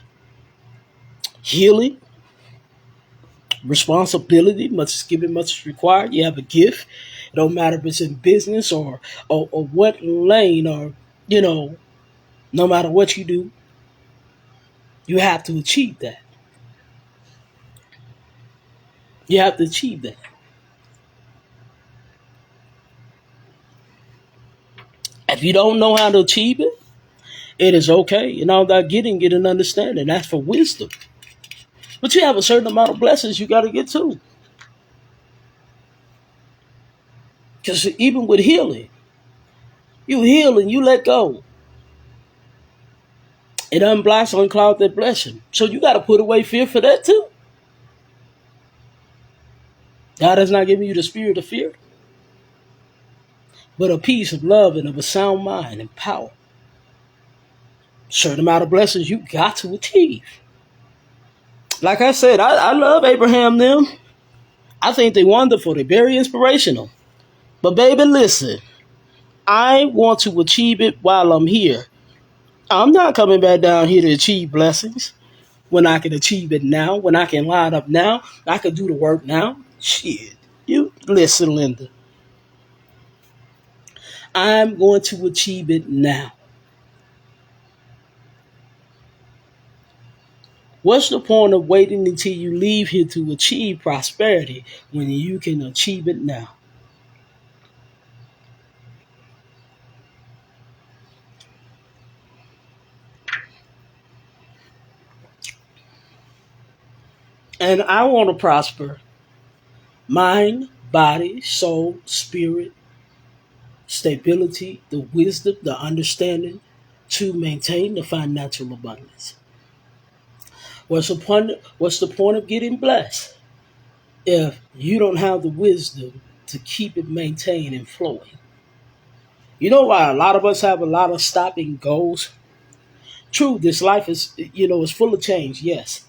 healing, responsibility, much is given, much is required. You have a gift. It don't matter if it's in business or what lane or, no matter what you do, you have to achieve that. You have to achieve that. If you don't know how to achieve it, it is okay. And all that get an understanding. That's for wisdom. But you have a certain amount of blessings you got to get to. Because even with healing, you heal and you let go. It unblocks, uncloud that blessing. So you got to put away fear for that too. God has not given you the spirit of fear, but a peace of love and of a sound mind and power. Certain amount of blessings you got to achieve. Like I said, I love Abraham them. I think they're wonderful. They're very inspirational. But baby, listen, I want to achieve it while I'm here. I'm not coming back down here to achieve blessings when I can achieve it now, when I can line up now, I can do the work now. Shit. You listen, Linda. I'm going to achieve it now. What's the point of waiting until you leave here to achieve prosperity when you can achieve it now? And I want to prosper mind, body, soul, spirit, stability, the wisdom, the understanding to maintain the financial abundance. What's the point of getting blessed if you don't have the wisdom to keep it maintained and flowing? You know why a lot of us have a lot of stopping goals? True, this life is full of change, yes.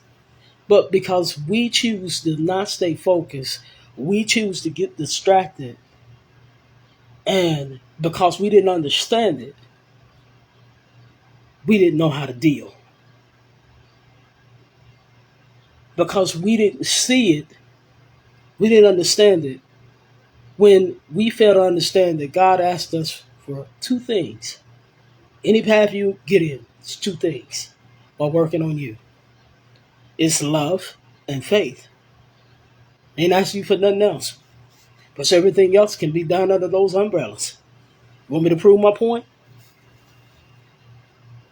But because we choose to not stay focused, we choose to get distracted And because we didn't understand it, we didn't know how to deal. Because we didn't see it, we didn't understand it. When we fail to understand that God asked us for two things. Any path you get in, it's two things while working on you. It's love and faith. Ain't asking you for nothing else. Because everything else can be done under those umbrellas. Want me to prove my point?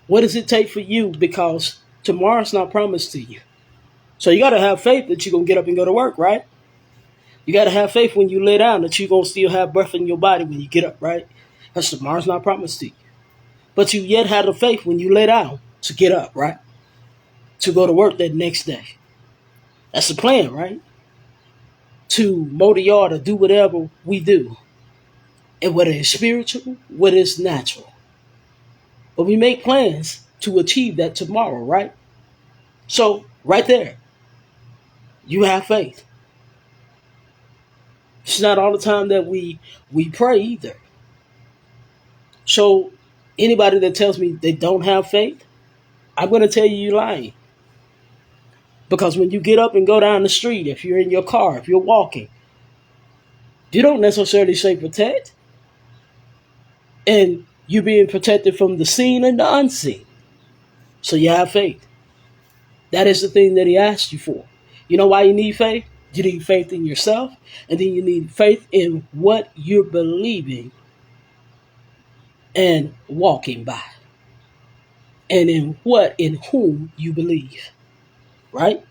What does it take for you? Because tomorrow's not promised to you. So you got to have faith that you're going to get up and go to work, right? You got to have faith when you lay down that you're going to still have breath in your body when you get up, right? Because tomorrow's not promised to you. But you yet have the faith when you lay down to get up, right? To go to work that next day. That's the plan, right? To mow the yard or do whatever we do. And whether it's spiritual, whether it's natural. But we make plans to achieve that tomorrow, right? So, right there, you have faith. It's not all the time that we pray either. So, anybody that tells me they don't have faith, I'm going to tell you you're lying. Because when you get up and go down the street, if you're in your car, if you're walking, you don't necessarily say protect. And you're being protected from the seen and the unseen. So you have faith. That is the thing that he asked you for. You know why you need faith? You need faith in yourself, and then you need faith in what you're believing and walking by. And in whom you believe. Right?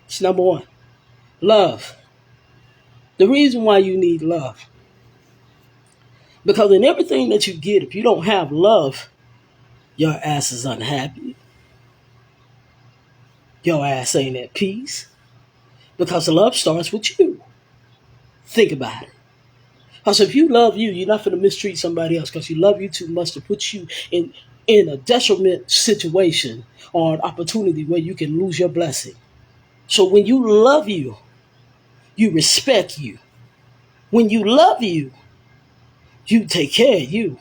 It's number one. Love. The reason why you need love. Because in everything that you get, if you don't have love, your ass is unhappy. Your ass ain't at peace. Because love starts with you. Think about it. Because if you love you, you're not going to mistreat somebody else because you love you too much to put you in a detriment situation or an opportunity where you can lose your blessing. So when you love you, you respect you. When you love you, you take care of you.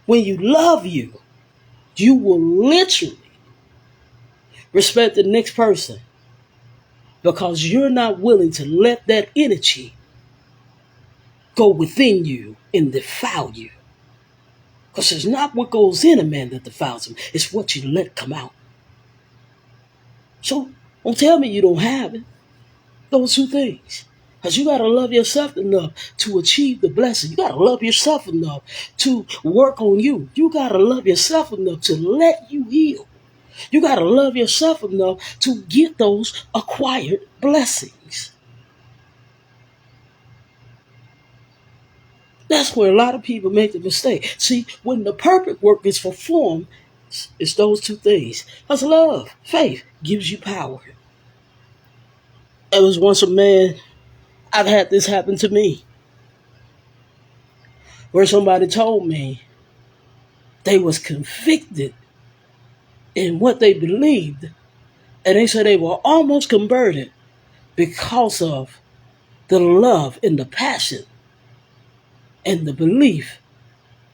When you love you, you will literally respect the next person because you're not willing to let that energy go within you and defile you. Because it's not what goes in a man that defiles him. It's what you let come out. So don't tell me you don't have it. Those two things. Because you got to love yourself enough to achieve the blessing. You got to love yourself enough to work on you. You got to love yourself enough to let you heal. You got to love yourself enough to get those acquired blessings. That's where a lot of people make the mistake. See, when the perfect work is performed, it's those two things. That's love. Faith gives you power. There was once a man, I've had this happen to me, where somebody told me they was convicted in what they believed, and they said they were almost converted because of the love and the passion and the belief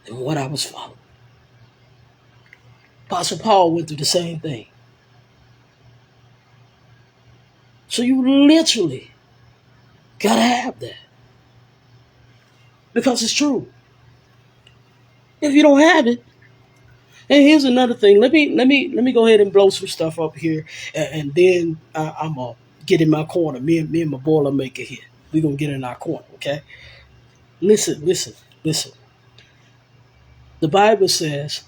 in what I was following. Apostle Paul went through the same thing. So you literally gotta have that. Because it's true. If you don't have it, and here's another thing. Let me go ahead and blow some stuff up here, and then I'm gonna get in my corner. Me and my Boilermaker here. We're gonna get in our corner, okay? Listen. The Bible says,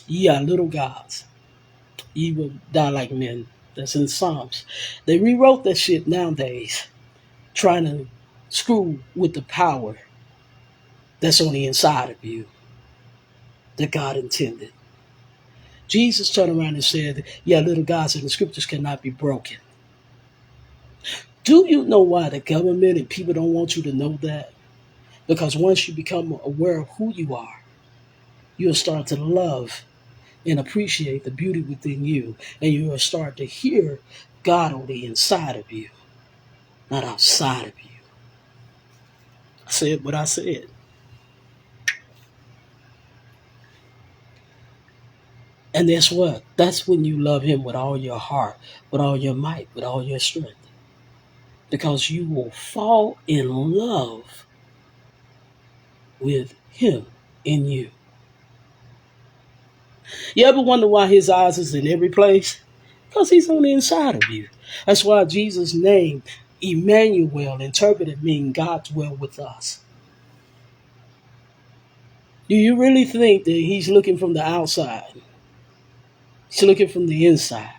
"Ye are little gods. Ye will die like men." That's in Psalms. They rewrote that shit nowadays, trying to screw with the power that's on the inside of you that God intended. Jesus turned around and said, "Yeah, little gods, and the scriptures cannot be broken." Do you know why the government and people don't want you to know that? Because once you become aware of who you are, you'll start to love and appreciate the beauty within you, and you'll start to hear God on the inside of you, not outside of you. said what I said. And guess what? That's when you love him with all your heart, with all your might, with all your strength. Because you will fall in love with him in you. You ever wonder why his eyes is in every place? Because he's on the inside of you. That's why Jesus' name, Emmanuel, interpreted mean God's well with us. Do you really think that he's looking from the outside? He's looking from the inside.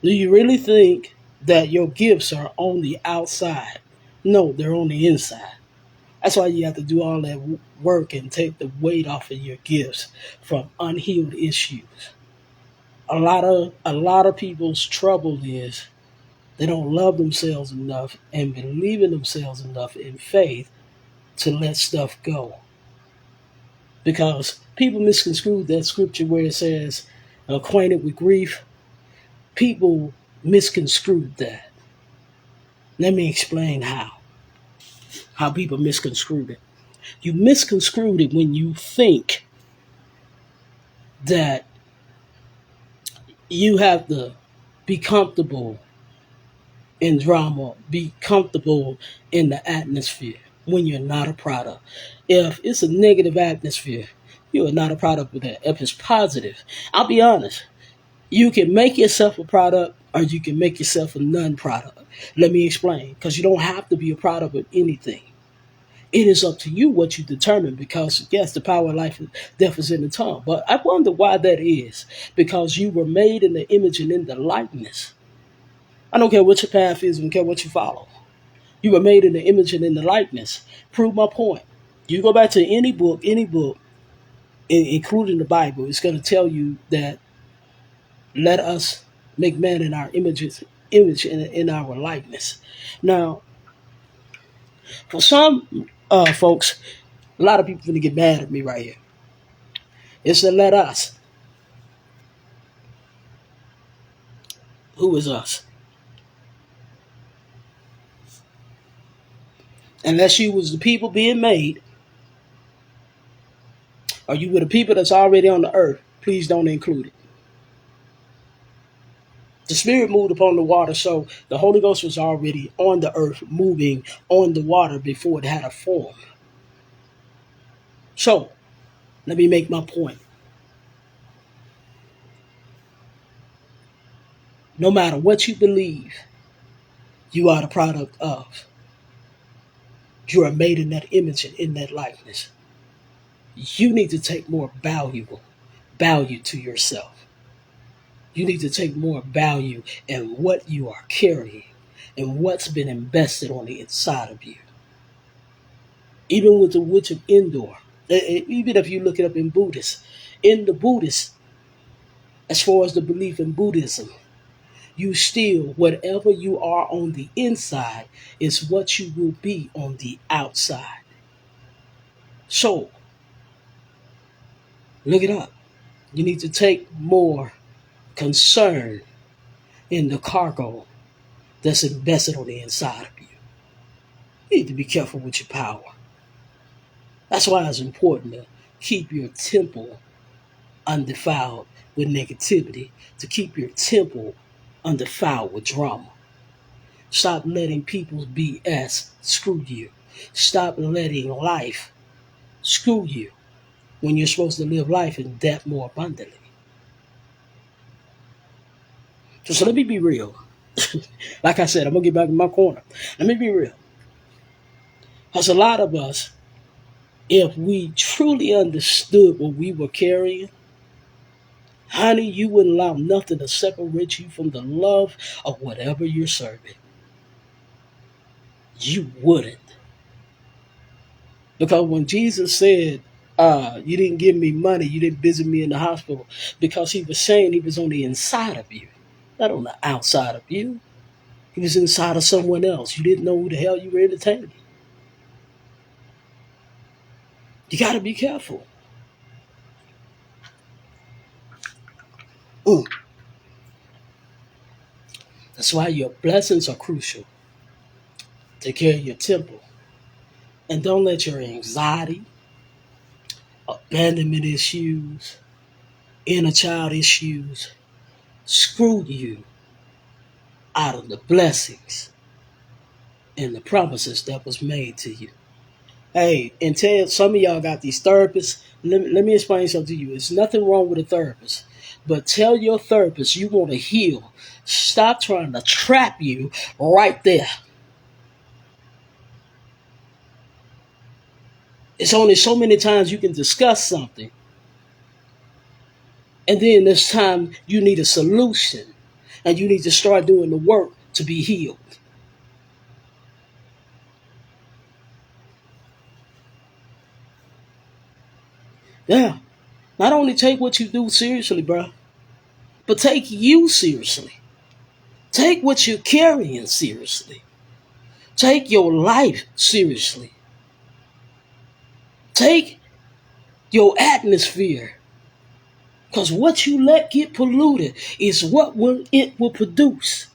Do you really think that your gifts are on the outside? No, they're on the inside. That's why you have to do all that work and take the weight off of your gifts from unhealed issues. A lot of people's trouble is they don't love themselves enough and believe in themselves enough in faith to let stuff go. Because people misconstrue that scripture where it says acquainted with grief. People misconstrued that. Let me explain how people misconstrued it. You misconstrued it when you think that you have to be comfortable in drama, be comfortable in the atmosphere when you're not a product. If it's a negative atmosphere, you are not a product of that. If it's positive, I'll be honest, you can make yourself a product or you can make yourself a non-product. Let me explain, because you don't have to be a product of anything. It is up to you what you determine because, yes, the power of life and death is in the tongue. But I wonder why that is. Because you were made in the image and in the likeness. I don't care what your path is, I don't care what you follow. You were made in the image and in the likeness. Prove my point. You go back to any book, including the Bible, it's going to tell you that let us make man in our image and in our likeness. Now, for some folks, a lot of people are going to get mad at me right here. It's to let us. Who is us? Unless you was the people being made, or you were the people that's already on the earth, please don't include it. The Spirit moved upon the water, so the Holy Ghost was already on the earth, moving on the water before it had a form. So, let me make my point. No matter what you believe, you are the product of. You are made in that image and in that likeness. You need to take more value to yourself. You need to take more value in what you are carrying and what's been invested on the inside of you. Even with the witch of Endor, even if you look it up in the Buddhist, as far as the belief in Buddhism, you still, whatever you are on the inside is what you will be on the outside. So, look it up. You need to take more concern in the cargo that's invested on the inside of you. You need to be careful with your power. That's why it's important to keep your temple undefiled with negativity, to keep your temple undefiled with drama. Stop letting people's BS screw you. Stop letting life screw you when you're supposed to live life in depth more abundantly. So let me be real. Like I said, I'm going to get back in my corner. Let me be real. Because a lot of us, if we truly understood what we were carrying, honey, you wouldn't allow nothing to separate you from the love of whatever you're serving. You wouldn't. Because when Jesus said, you didn't give me money, you didn't visit me in the hospital, because he was saying he was on the inside of you, not on the outside of you. He was inside of someone else. You didn't know who the hell you were entertaining. You got to be careful. That's why your blessings are crucial. Take care of your temple. And don't let your anxiety, abandonment issues, inner child issues screw you out of the blessings and the promises that was made to you. Hey, and tell some of y'all got these therapists. Let me explain something to you. There's nothing wrong with a therapist. But tell your therapist you want to heal. Stop trying to trap you right there. It's only so many times you can discuss something. And then this time you need a solution. And you need to start doing the work to be healed. Yeah. Not only take what you do seriously, bro, but take you seriously. Take what you're carrying seriously. Take your life seriously. Take your atmosphere. Because what you let get polluted is what it will produce.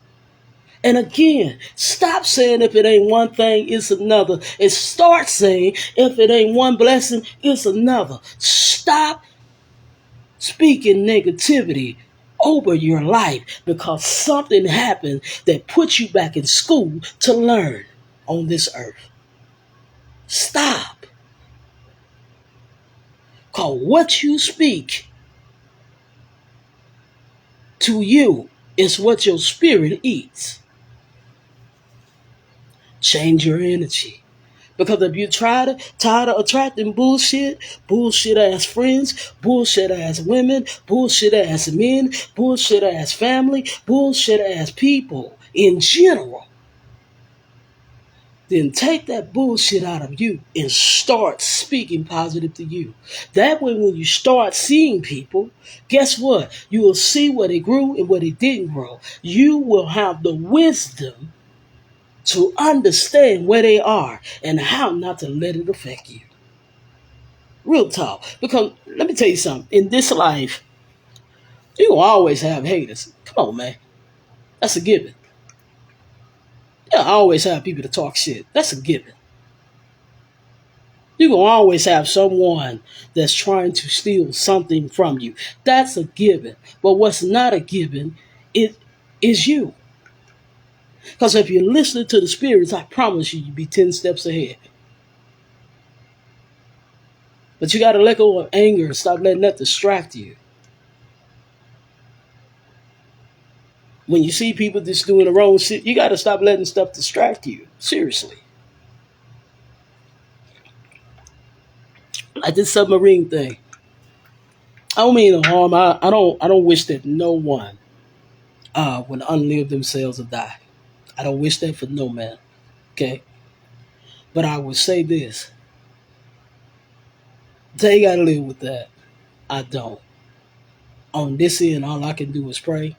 And again, stop saying if it ain't one thing, it's another. And start saying if it ain't one blessing, it's another. Stop speaking negativity over your life because something happened that put you back in school to learn on this earth. Stop. Because what you speak to you is what your spirit eats. Change your energy. Because if you're tired of attracting bullshit ass friends, bullshit ass women, bullshit ass men, bullshit ass family, bullshit ass people in general, then take that bullshit out of you and start speaking positive to you. That way, when you start seeing people, guess what? You will see what it grew and what it didn't grow. You will have the wisdom to understand where they are and how not to let it affect you. Real talk. Because let me tell you something. In this life, you will always have haters. Come on, man. That's a given. You'll always have people to talk shit. That's a given. You will always have someone that's trying to steal something from you. That's a given. But what's not a given it is you. Because if you're listening to the spirits, I promise you, you'll be 10 steps ahead. But you got to let go of anger and stop letting that distract you. When you see people just doing the wrong shit, you got to stop letting stuff distract you. Seriously. Like this submarine thing. I don't mean no harm. I don't wish that no one would unlive themselves or die. I don't wish that for no man. Okay? But I would say this. They gotta live with that. I don't. On this end, all I can do is pray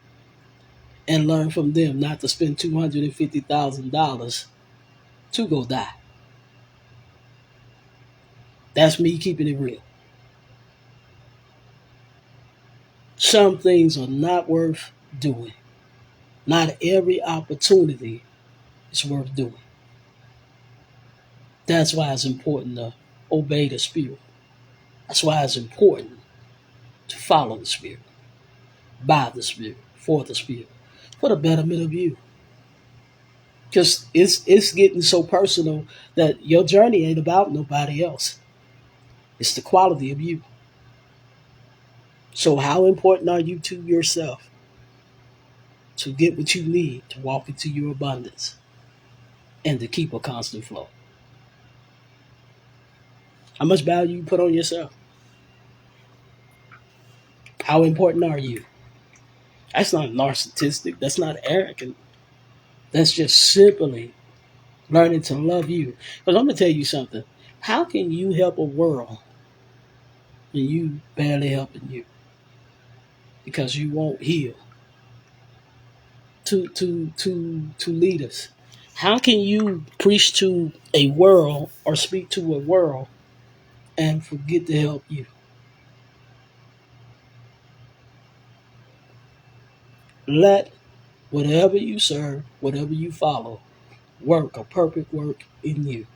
and learn from them not to spend $250,000 to go die. That's me keeping it real. Some things are not worth doing. Not every opportunity is worth doing. That's why it's important to obey the Spirit. That's why it's important to follow the Spirit, by the Spirit, for the Spirit, for the betterment of you. Because it's getting so personal that your journey ain't about nobody else. It's the quality of you. So how important are you to yourself to get what you need to walk into your abundance and to keep a constant flow? How much value you put on yourself? How important are you? That's not narcissistic. That's not arrogant. That's just simply learning to love you. Because I'm going to tell you something. How can you help a world when you barely helping you? Because you won't heal. To lead us. How can you preach to a world or speak to a world and forget to help you? Let whatever you serve, whatever you follow, work, a perfect work in you.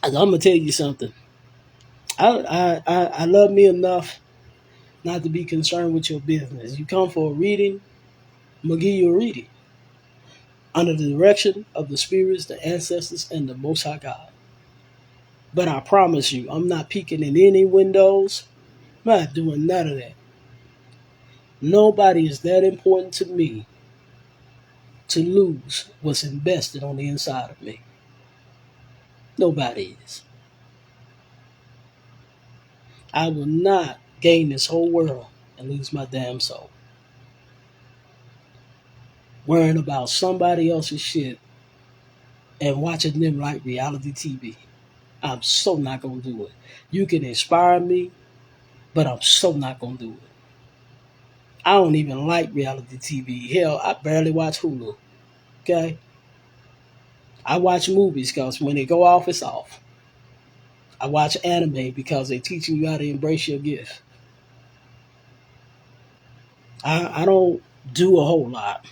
And I'm gonna tell you something. I love me enough not to be concerned with your business. You come for a reading, I'm gonna give you a reading under the direction of the spirits, the ancestors, and the Most High God. But I promise you, I'm not peeking in any windows. I'm not doing none of that. Nobody is that important to me to lose what's invested on the inside of me. Nobody is. I will not gain this whole world and lose my damn soul. Worrying about somebody else's shit and watching them like reality TV. I'm so not gonna do it. You can inspire me, but I'm so not gonna do it. I don't even like reality TV. Hell, I barely watch Hulu. Okay? I watch movies because when they go off, it's off. I watch anime because they're teaching you how to embrace your gift. I don't do a whole lot.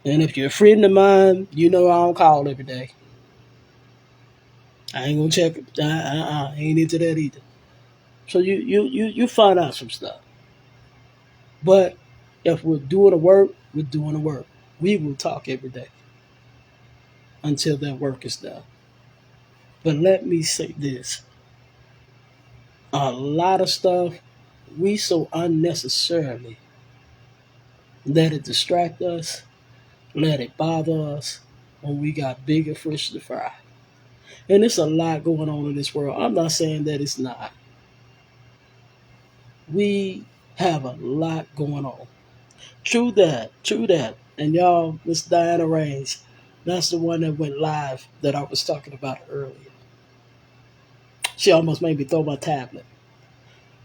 And if you're a friend of mine, you know I don't call every day. I ain't gonna check. I ain't into that either. So you find out some stuff. But if we're doing the work, we're doing the work. We will talk every day until that work is done. But let me say this. A lot of stuff we so unnecessarily let it distract us, let it bother us when we got bigger fish to fry. And it's a lot going on in this world. I'm not saying that it's not. We have a lot going on. True that, true that. And y'all, Miss Diana Reigns, that's the one that went live that I was talking about earlier. She almost made me throw my tablet.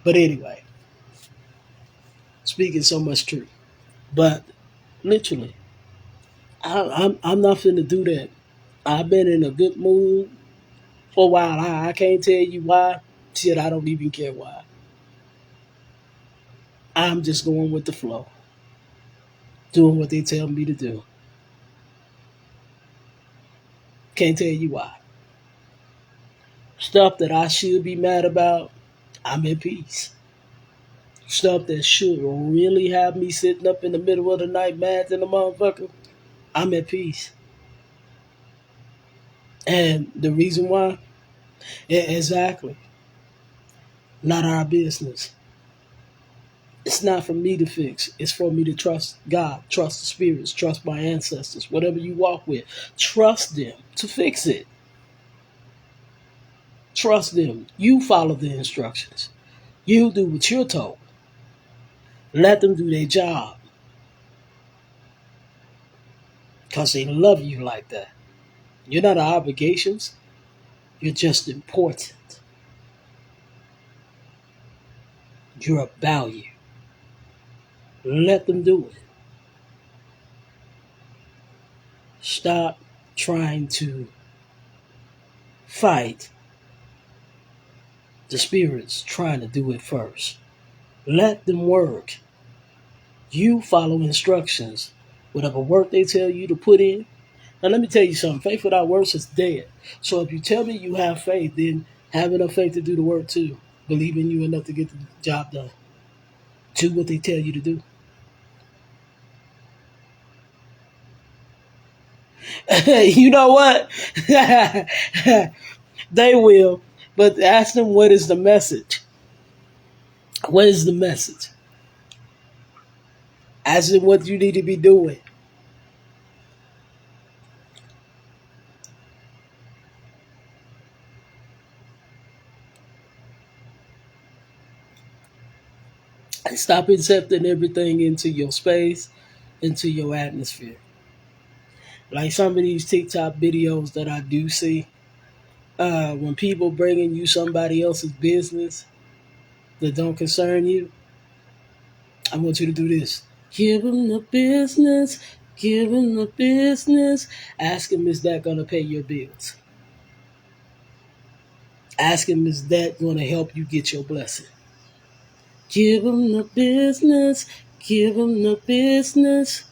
But anyway, speaking so much truth. But literally, I'm not finna do that. I've been in a good mood for a while. I can't tell you why. Shit, I don't even care why. I'm just going with the flow, doing what they tell me to do. Can't tell you why. Stuff that I should be mad about, I'm at peace. Stuff that should really have me sitting up in the middle of the night mad than a motherfucker, I'm at peace. And the reason why? Exactly. Not our business. It's not for me to fix. It's for me to trust God, trust the spirits, trust my ancestors, whatever you walk with. Trust them to fix it. Trust them. You follow the instructions. You do what you're told. Let them do their job. Because they love you like that. You're not obligations. You're just important. You're a value. Let them do it. Stop trying to fight the spirits trying to do it first. Let them work. You follow instructions. Whatever work they tell you to put in. Now let me tell you something. Faith without works is dead. So if you tell me you have faith, then have enough faith to do the work too. Believe in you enough to get the job done. Do what they tell you to do. You know what? They will. But ask them what is the message. What is the message? Ask them what you need to be doing. And stop accepting everything into your space, into your atmosphere. Like some of these TikTok videos that I do see, when people bringing you somebody else's business that don't concern you, I want you to do this. Give them the business. Give them the business. Ask him, is that going to pay your bills? Ask him, is that going to help you get your blessing? Give him the business. Give him the business.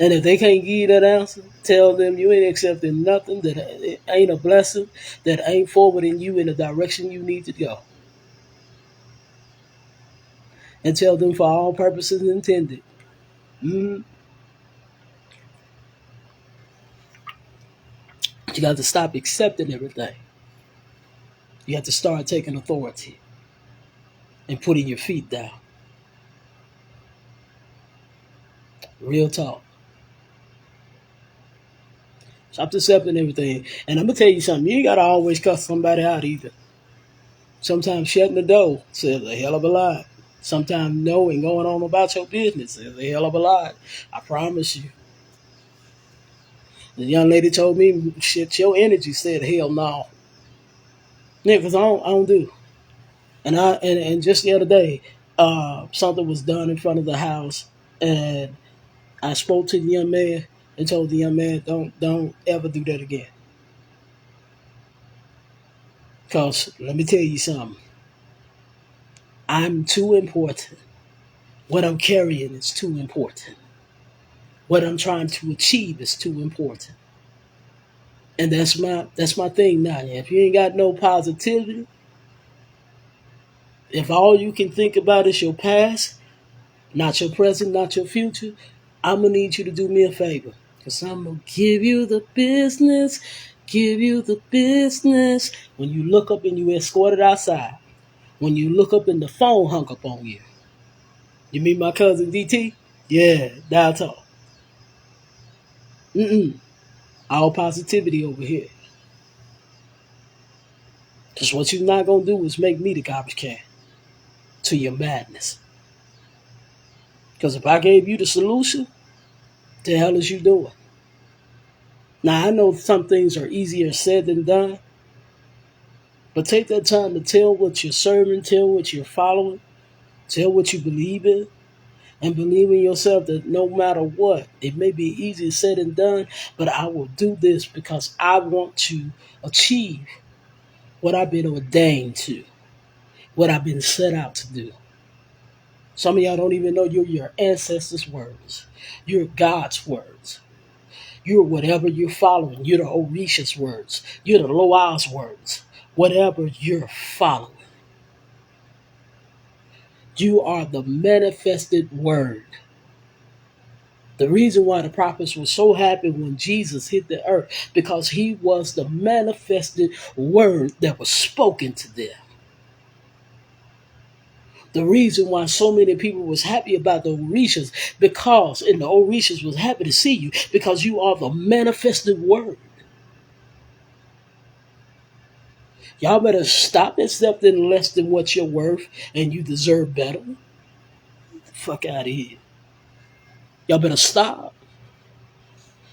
And if they can't give you that answer, tell them you ain't accepting nothing, that it ain't a blessing, that ain't forwarding you in the direction you need to go. And tell them for all purposes intended. Mm, you got to stop accepting everything. You have to start taking authority and putting your feet down. Real talk. Stop accepting everything. And I'm going to tell you something. You ain't got to always cuss somebody out either. Sometimes shutting the door says a hell of a lot. Sometimes no and going on about your business says a hell of a lot. I promise you. The young lady told me, shit, your energy said hell no. Yeah, because I don't do. And just the other day, something was done in front of the house, and I spoke to the young man and told the young man, don't ever do that again. Because let me tell you something. I'm too important. What I'm carrying is too important. What I'm trying to achieve is too important. And that's my thing now. If you ain't got no positivity, if all you can think about is your past, not your present, not your future, I'm gonna need you to do me a favor. Cause I'm gonna give you the business, give you the business. When you look up and you escorted outside, when you look up and the phone hung up on you. You meet my cousin DT? Yeah, dial talk. Mm-mm. All positivity over here. Because what you're not going to do is make me the garbage can to your madness. Because if I gave you the solution, the hell is you doing? Now, I know some things are easier said than done, but take that time to tell what you're serving, tell what you're following, tell what you believe in, and believe in yourself that no matter what, it may be easier said than done, but I will do this because I want to achieve what I've been ordained to, what I've been set out to do. Some of y'all don't even know you're your ancestors' words. You're God's words. You're whatever you're following. You're the Orisha's words. You're the Loa's words. Whatever you're following. You are the manifested word. The reason why the prophets were so happy when Jesus hit the earth, because he was the manifested word that was spoken to them. The reason why so many people was happy about the Orishas, and the Orishas was happy to see you, because you are the manifested word. Y'all better stop accepting less than what you're worth and you deserve better. Fuck out of here. Y'all better stop.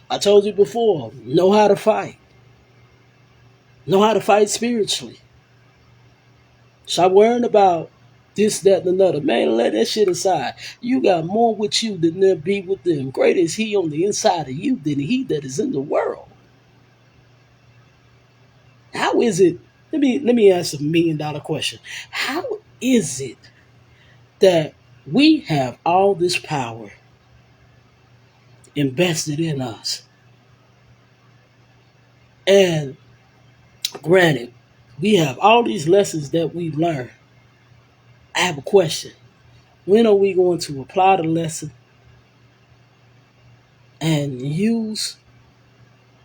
I told you before, know how to fight. Know how to fight spiritually. Stop worrying about this, that, and another. Man, let that shit aside. You got more with you than there be with them. Great is he on the inside of you than he that is in the world. How is it? Let me ask $1 million question. How is it that we have all this power invested in us? And granted, we have all these lessons that we've learned. I have a question. When are we going to apply the lesson and use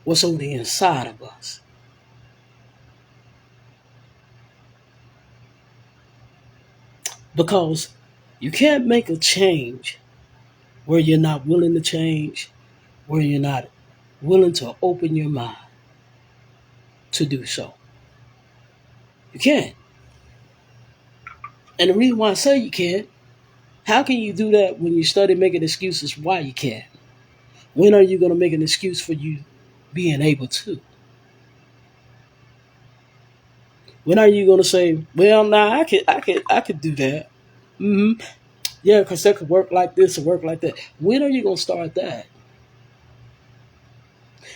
what's on the inside of us? Because you can't make a change where you're not willing to change, where you're not willing to open your mind to do so. You can't. And the reason why I say you can't, how can you do that when you study making excuses why you can't? When are you going to make an excuse for you being able to? When are you going to say, well, nah, I could do that. Mm-hmm. Yeah, because that could work like this or work like that. When are you going to start that?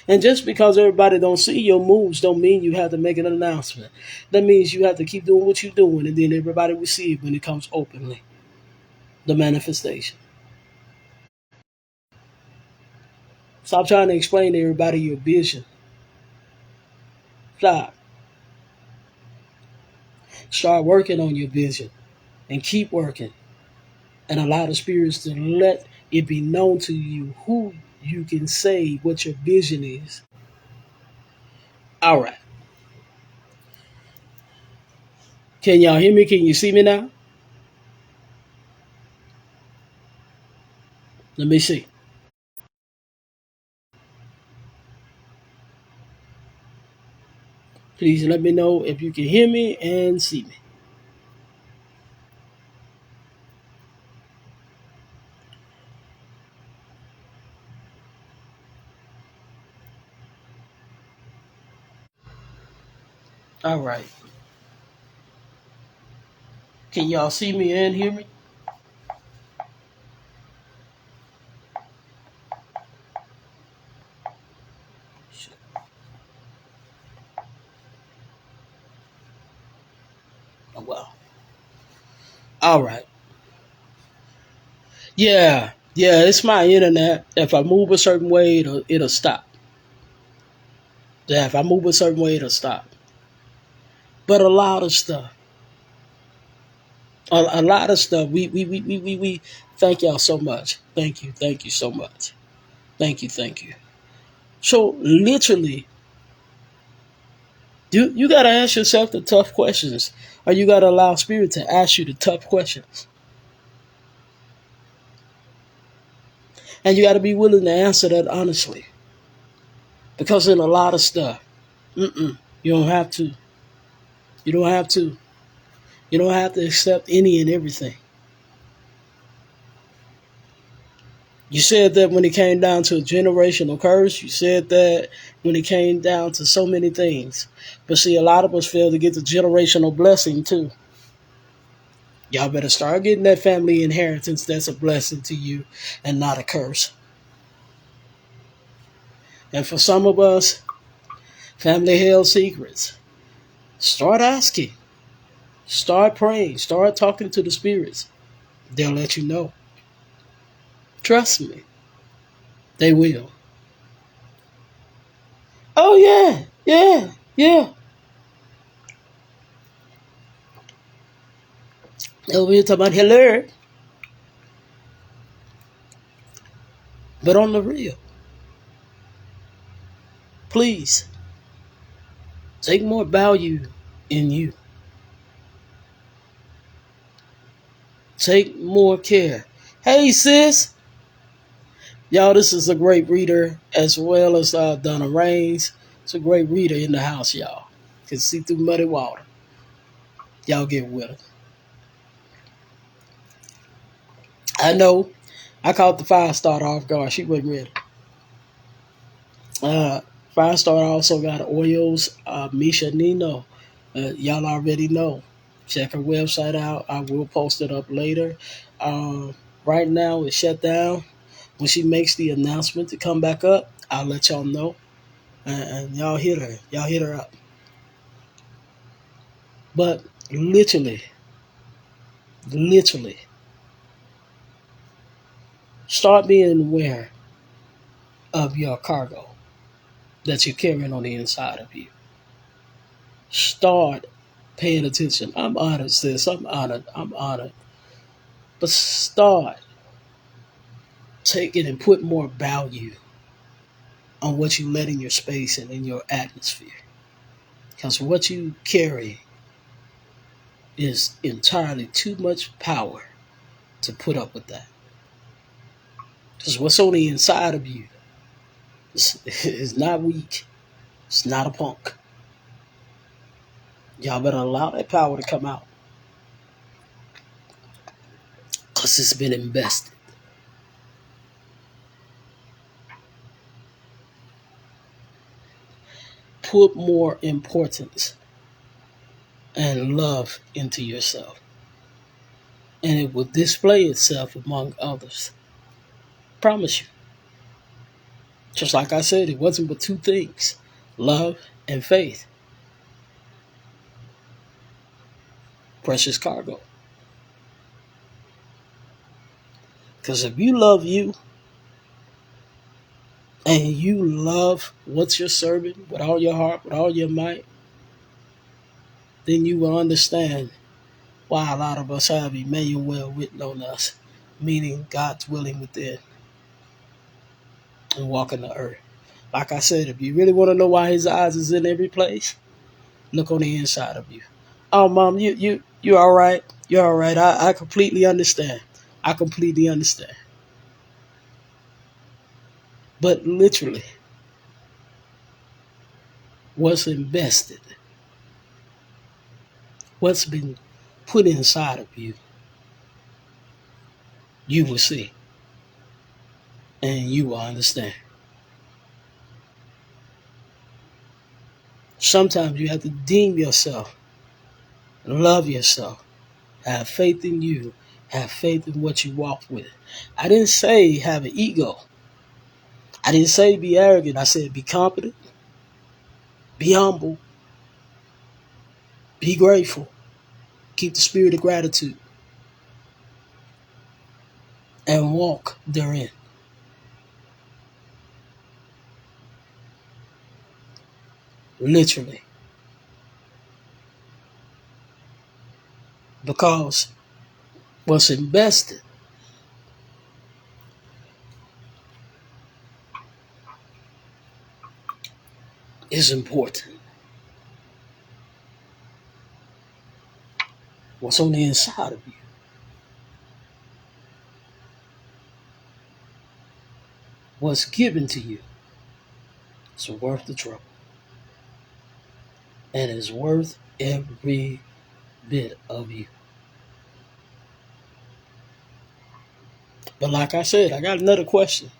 And just because everybody don't see your moves don't mean you have to make an announcement. That means you have to keep doing what you're doing, and then everybody will see it when it comes openly. The manifestation. Stop trying to explain to everybody your vision. Stop. Start working on your vision and keep working and allow the spirits to let it be known to you who you can say what your vision is. All right. Can y'all hear me? Can you see me now? Let me see. Please let me know if you can hear me and see me. All right. Can y'all see me and hear me? Oh, well. All right. Yeah. Yeah, it's my internet. If I move a certain way, it'll stop. Yeah, if I move a certain way, it'll stop. But a lot of stuff, a lot of stuff, we thank y'all so much. Thank you so much. Thank you. So literally, you got to ask yourself the tough questions, or you got to allow spirit to ask you the tough questions, and you got to be willing to answer that honestly. Because in a lot of stuff, you don't have to. You don't have to. You don't have to accept any and everything. You said that when it came down to a generational curse. You said that when it came down to so many things. But see, a lot of us fail to get the generational blessing too. Y'all better start getting that family inheritance that's a blessing to you and not a curse. And for some of us, family held secrets. Start asking. Start praying. Start talking to the spirits. They'll let you know. Trust me. They will. Oh yeah. Yeah. Yeah. Over here talking about hello. But on the real, please take more value in you. Take more care. Hey sis. Y'all, this is a great reader as well as Donna Rains. It's a great reader in the house, y'all. Can see through muddy water. Y'all get with it. I know. I caught the 5-star off guard. She wasn't ready. Uh, 5-star also got oils. Misha Nino. Y'all already know. Check her website out. I will post it up later. Right now it's shut down. When she makes the announcement to come back up, I'll let y'all know. And y'all hit her. Y'all hit her up. But literally, start being aware of your cargo that you're carrying on the inside of you. Start paying attention. I'm honored, sis. I'm honored. I'm honored. But start taking and put more value on what you let in your space and in your atmosphere. Because what you carry is entirely too much power to put up with that. Because what's on the inside of you is not weak. It's not a punk. Y'all better allow that power to come out. Because it's been invested. Put more importance and love into yourself. And it will display itself among others. Promise you. Just like I said, it wasn't but two things: love and faith. Precious cargo. Because if you love you, and you love what you're serving with all your heart, with all your might, then you will understand why a lot of us have Emmanuel written on us, meaning God's willing within and walking the earth. Like I said, if you really want to know why his eyes is in every place, look on the inside of you. Oh, Mom, you all right? You're all right. I completely understand. I completely understand. But literally, what's invested, what's been put inside of you, you will see and you will understand. Sometimes you have to deem yourself, love yourself, have faith in you, have faith in what you walk with. I didn't say have an ego. I didn't say be arrogant. I said be confident, be humble, be grateful, keep the spirit of gratitude, and walk therein. Literally. Because what's invested is important. What's on the inside of you, what's given to you, is worth the trouble. And is worth every bit of you. But like I said, I got another question.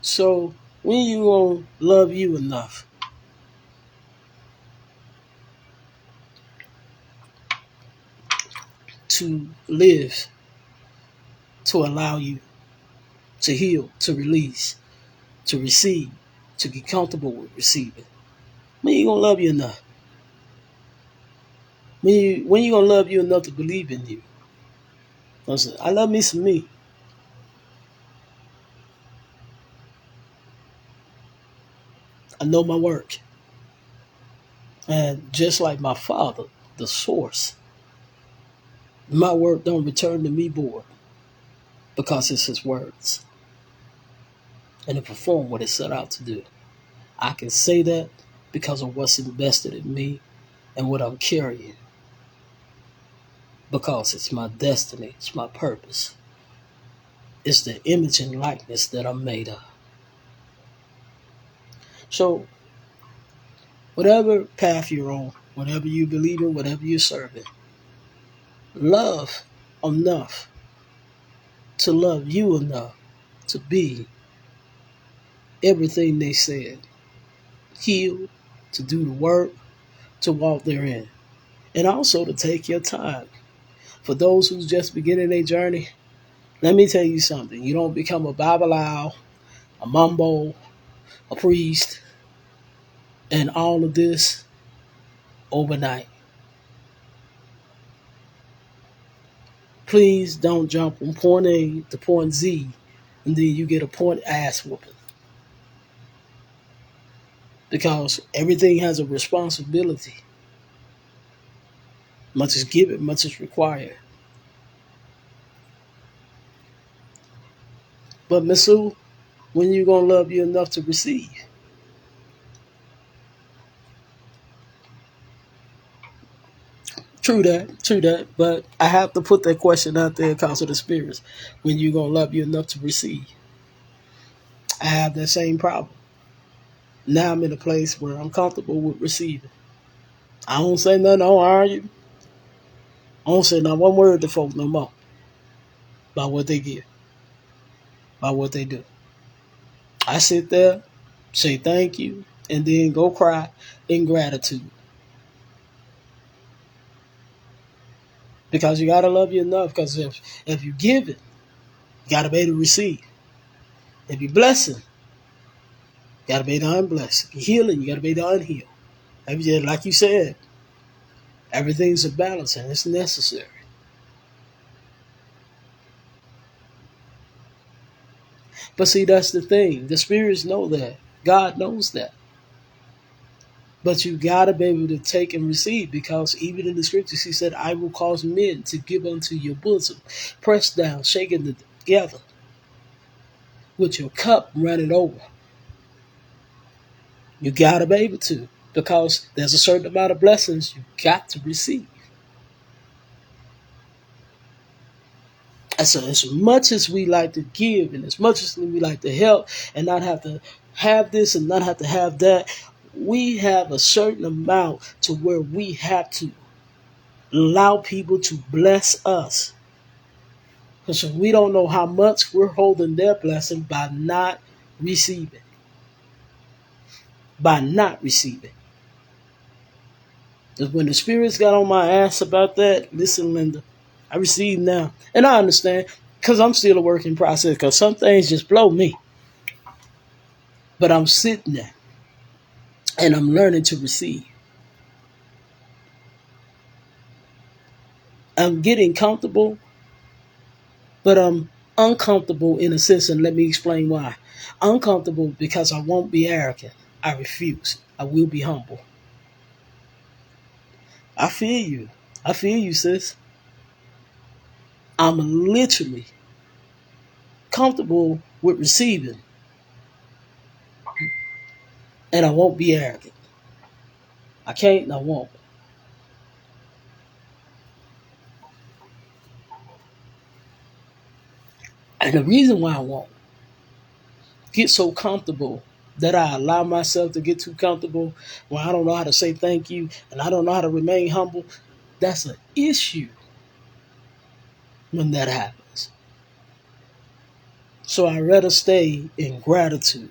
So when you gonna love you enough to live, to allow you to heal, to release, to receive, to get comfortable with receiving? When you gonna love you enough? When you gonna love you enough to believe in you? Listen, I love me some me. I know my work. And just like my Father, the source, my work don't return to me void because it's his words. And it perform what it set out to do. I can say that because of what's invested in me and what I'm carrying. Because it's my destiny, it's my purpose. It's the image and likeness that I'm made of. So, whatever path you're on, whatever you believe in, whatever you're serving, love enough to love you enough to be everything they said. Healed, to do the work, to walk therein. And also to take your time. For those who's just beginning their journey, let me tell you something. You don't become a Babylon, a mumbo, a priest, and all of this overnight. Please don't jump from point A to point Z and then you get a point ass whooping. Because everything has a responsibility. Much is given, much is required. But Miss Sue, when you gonna love you enough to receive? True that. But I have to put that question out there because of the spirits. When you gonna love you enough to receive? I have that same problem. Now I'm in a place where I'm comfortable with receiving. I don't say nothing, I don't argue. I don't say not one word to folk no more about what they give, about what they do. I sit there, say thank you, and then go cry in gratitude. Because you gotta love you enough, because if you give it, you gotta be able to receive. If you're blessing, you gotta be able to unbless. If you're healing, you gotta be able to unheal. Like you said, everything's a balance and it's necessary. But see, that's the thing. The spirits know that. God knows that. But you gotta be able to take and receive, because even in the scriptures he said, I will cause men to give unto your bosom, pressed down, shaken together, with your cup running over. You gotta be able to, because there's a certain amount of blessings you got to receive. And so as much as we like to give, and as much as we like to help and not have to have this and not have to have that, we have a certain amount to where we have to allow people to bless us. Because we don't know how much we're holding their blessing by not receiving. By not receiving. Because when the spirits got on my ass about that, listen, Linda, I receive now. And I understand, because I'm still a work in process, because some things just blow me. But I'm sitting there, and I'm learning to receive. I'm getting comfortable, but I'm uncomfortable in a sense, and let me explain why. Uncomfortable because I won't be arrogant. I refuse. I will be humble. I feel you. I feel you, sis. I'm literally comfortable with receiving, and I won't be arrogant. I can't and I won't. And the reason why I won't get so comfortable that I allow myself to get too comfortable when I don't know how to say thank you and I don't know how to remain humble, that's an issue when that happens. So I'd rather stay in gratitude.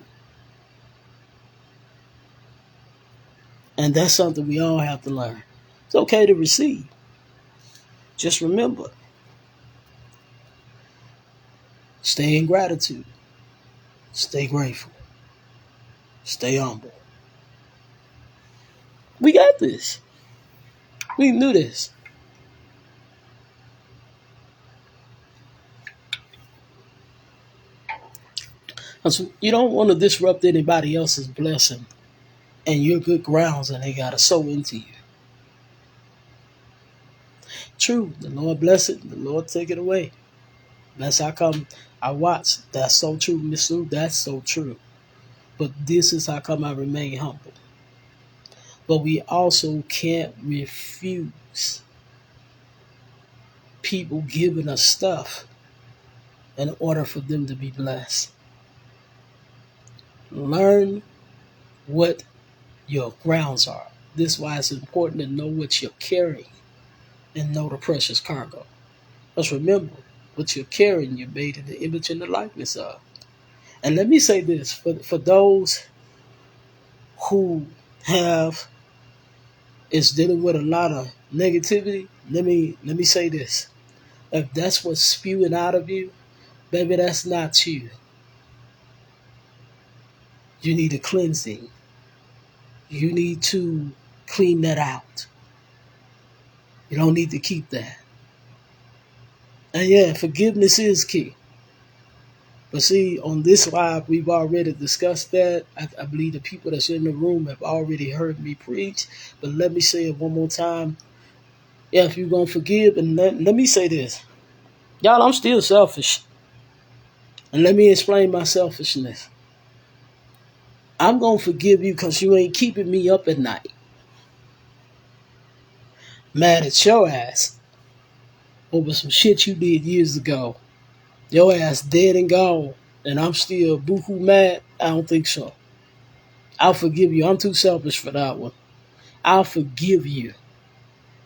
And that's something we all have to learn. It's okay to receive. Just remember, stay in gratitude. Stay grateful. Stay humble. We got this. We knew this. So you don't want to disrupt anybody else's blessing and your good grounds, and they got to sow into you. True, the Lord bless it, the Lord take it away. That's how come I watch. That's so true, Miss Sue. That's so true. But this is how come I remain humble. But we also can't refuse people giving us stuff in order for them to be blessed. Learn what your grounds are. This is why it's important to know what you're carrying and know the precious cargo. Let's remember, what you're carrying, you're made in the image and the likeness of. And let me say this, for those who is dealing with a lot of negativity, let me say this. If that's what's spewing out of you, baby, that's not you. You need a cleansing. You need to clean that out. You don't need to keep that. And yeah, forgiveness is key. But see, on this live, we've already discussed that. I believe the people that's in the room have already heard me preach. But let me say it one more time. Yeah, if you're going to forgive, and let me say this. Y'all, I'm still selfish. And let me explain my selfishness. I'm going to forgive you because you ain't keeping me up at night. Mad at your ass over some shit you did years ago. Your ass dead and gone. And I'm still boohoo mad? I don't think so. I'll forgive you. I'm too selfish for that one. I'll forgive you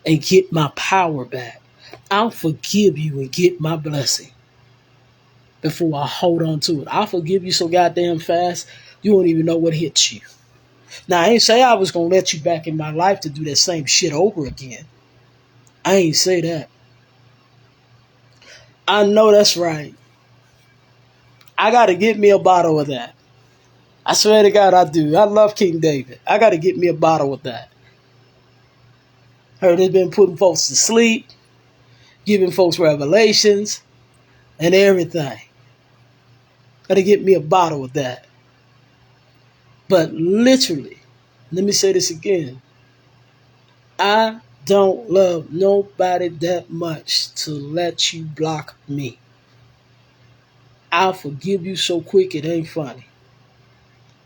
and get my power back. I'll forgive you and get my blessing before I hold on to it. I'll forgive you so goddamn fast, you won't even know what hits you. Now, I ain't say I was going to let you back in my life to do that same shit over again. I ain't say that. I know that's right. I got to get me a bottle of that. I swear to God, I do. I love King David. I got to get me a bottle of that. Heard it's been putting folks to sleep, giving folks revelations, and everything. Gotta get me a bottle of that. But literally, let me say this again. I don't love nobody that much to let you block me. I'll forgive you so quick it ain't funny.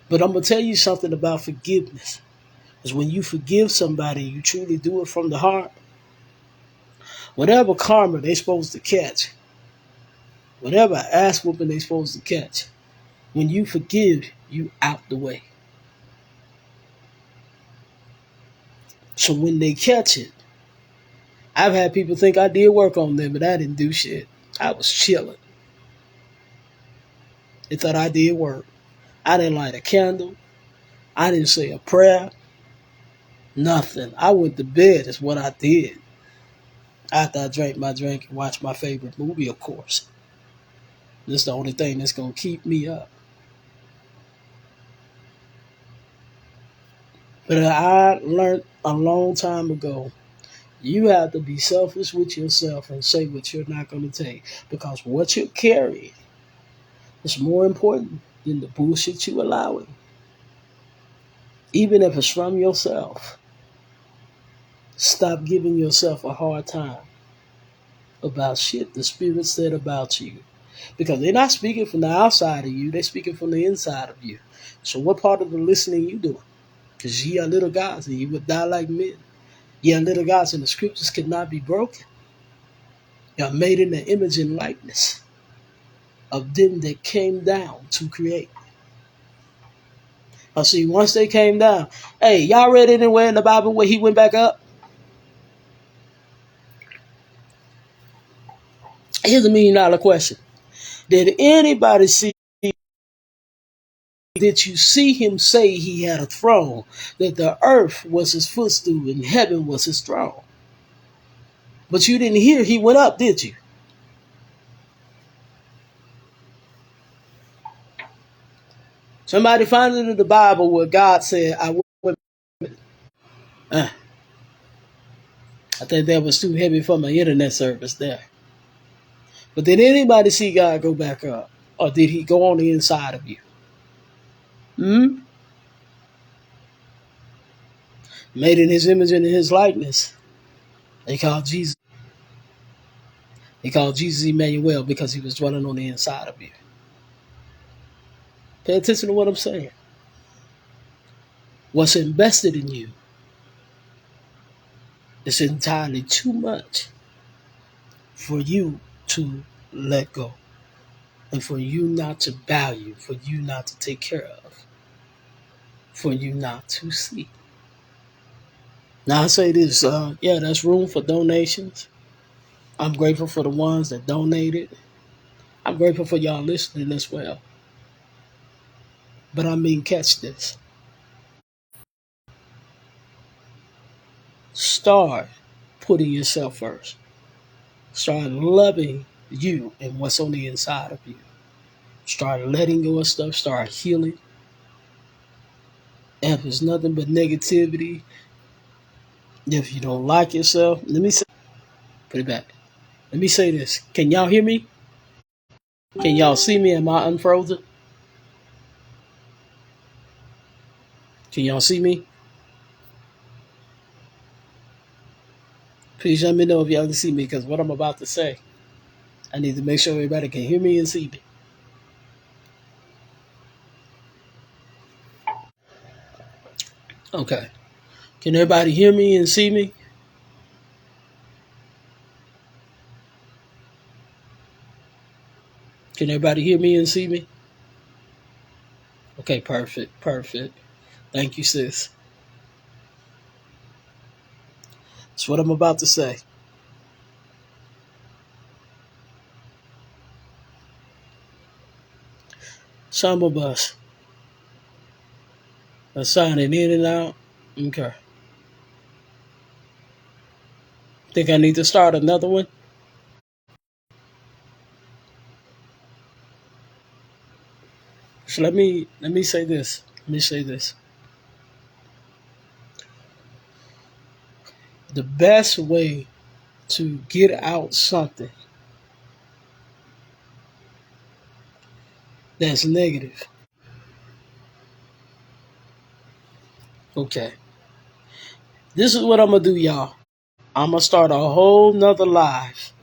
But I'm going to tell you something about forgiveness. Is when you forgive somebody, you truly do it from the heart. Whatever karma they supposed to catch, whatever ass whooping they supposed to catch, when you forgive, you out the way. So when they catch it, I've had people think I did work on them, but I didn't do shit. I was chilling. They thought I did work. I didn't light a candle. I didn't say a prayer. Nothing. I went to bed is what I did. After I drank my drink and watched my favorite movie, of course. This is the only thing that's going to keep me up. But I learned a long time ago, you have to be selfish with yourself and say what you're not going to take. Because what you're carrying is more important than the bullshit you allowing. Even if it's from yourself. Stop giving yourself a hard time about shit the Spirit said about you. Because they're not speaking from the outside of you, they're speaking from the inside of you. So what part of the listening you doing? Because ye are little gods and you would die like men. Ye are little gods and the scriptures cannot be broken. You are made in the image and likeness of them that came down to create. I see, once they came down, hey, y'all read anywhere in the Bible where he went back up? Here's $1 million question. Did anybody see, did you see him say he had a throne, that the earth was his footstool and heaven was his throne? But you didn't hear he went up, did you? Somebody find it in the Bible where God said, I went. I think that was too heavy for my internet service there. But did anybody see God go back up? Or did he go on the inside of you? Made in his image and in his likeness. They called Jesus. They called Jesus Emmanuel because he was dwelling on the inside of you. Pay attention to what I'm saying. What's invested in you is entirely too much for you to let go. And for you not to value, for you not to take care of, for you not to see. Now I say this, that's room for donations. I'm grateful for the ones that donated. I'm grateful for y'all listening as well. But I mean, catch this. Start putting yourself first. Start loving you and what's on the inside of you. Start letting go of stuff. Start healing. And if it's nothing but negativity, if you don't like yourself, let me say, put it back. Let me say this. Can y'all hear me? Can y'all see me? Am I unfrozen? Can y'all see me? Please let me know if y'all can see me, because what I'm about to say, I need to make sure everybody can hear me and see me. Okay. Can everybody hear me and see me? Can everybody hear me and see me? Okay, perfect. Perfect. Thank you, sis. That's what I'm about to say. Some of us are signing in and out. Okay. Think I need to start another one? So let me say this. Let me say this. The best way to get out something that's negative. Okay. This is what I'm going to do, y'all. I'm going to start a whole nother live.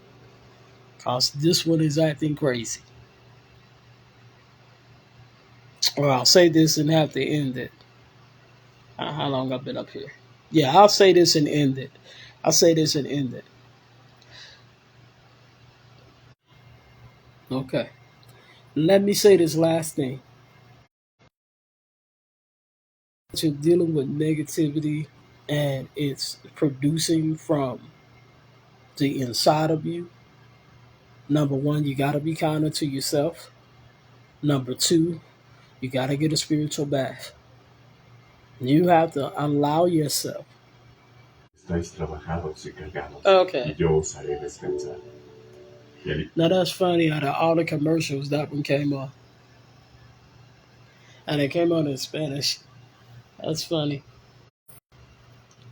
Because this one is acting crazy. Or I'll say this and have to end it. How long I've been up here? Yeah, I'll say this and end it. I'll say this and end it. Okay. Let me say this last thing. You're dealing with negativity and it's producing from the inside of you. Number one, you got to be kinder to yourself. Number two, you got to get a spiritual bath. You have to allow yourself. Estáis trabajados y cargados. Okay. Y yo os haré descansar. Now that's funny. Out of all the commercials, that one came on. And it came on in Spanish. That's funny.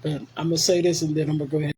But I'm going to say this and then I'm going to go ahead.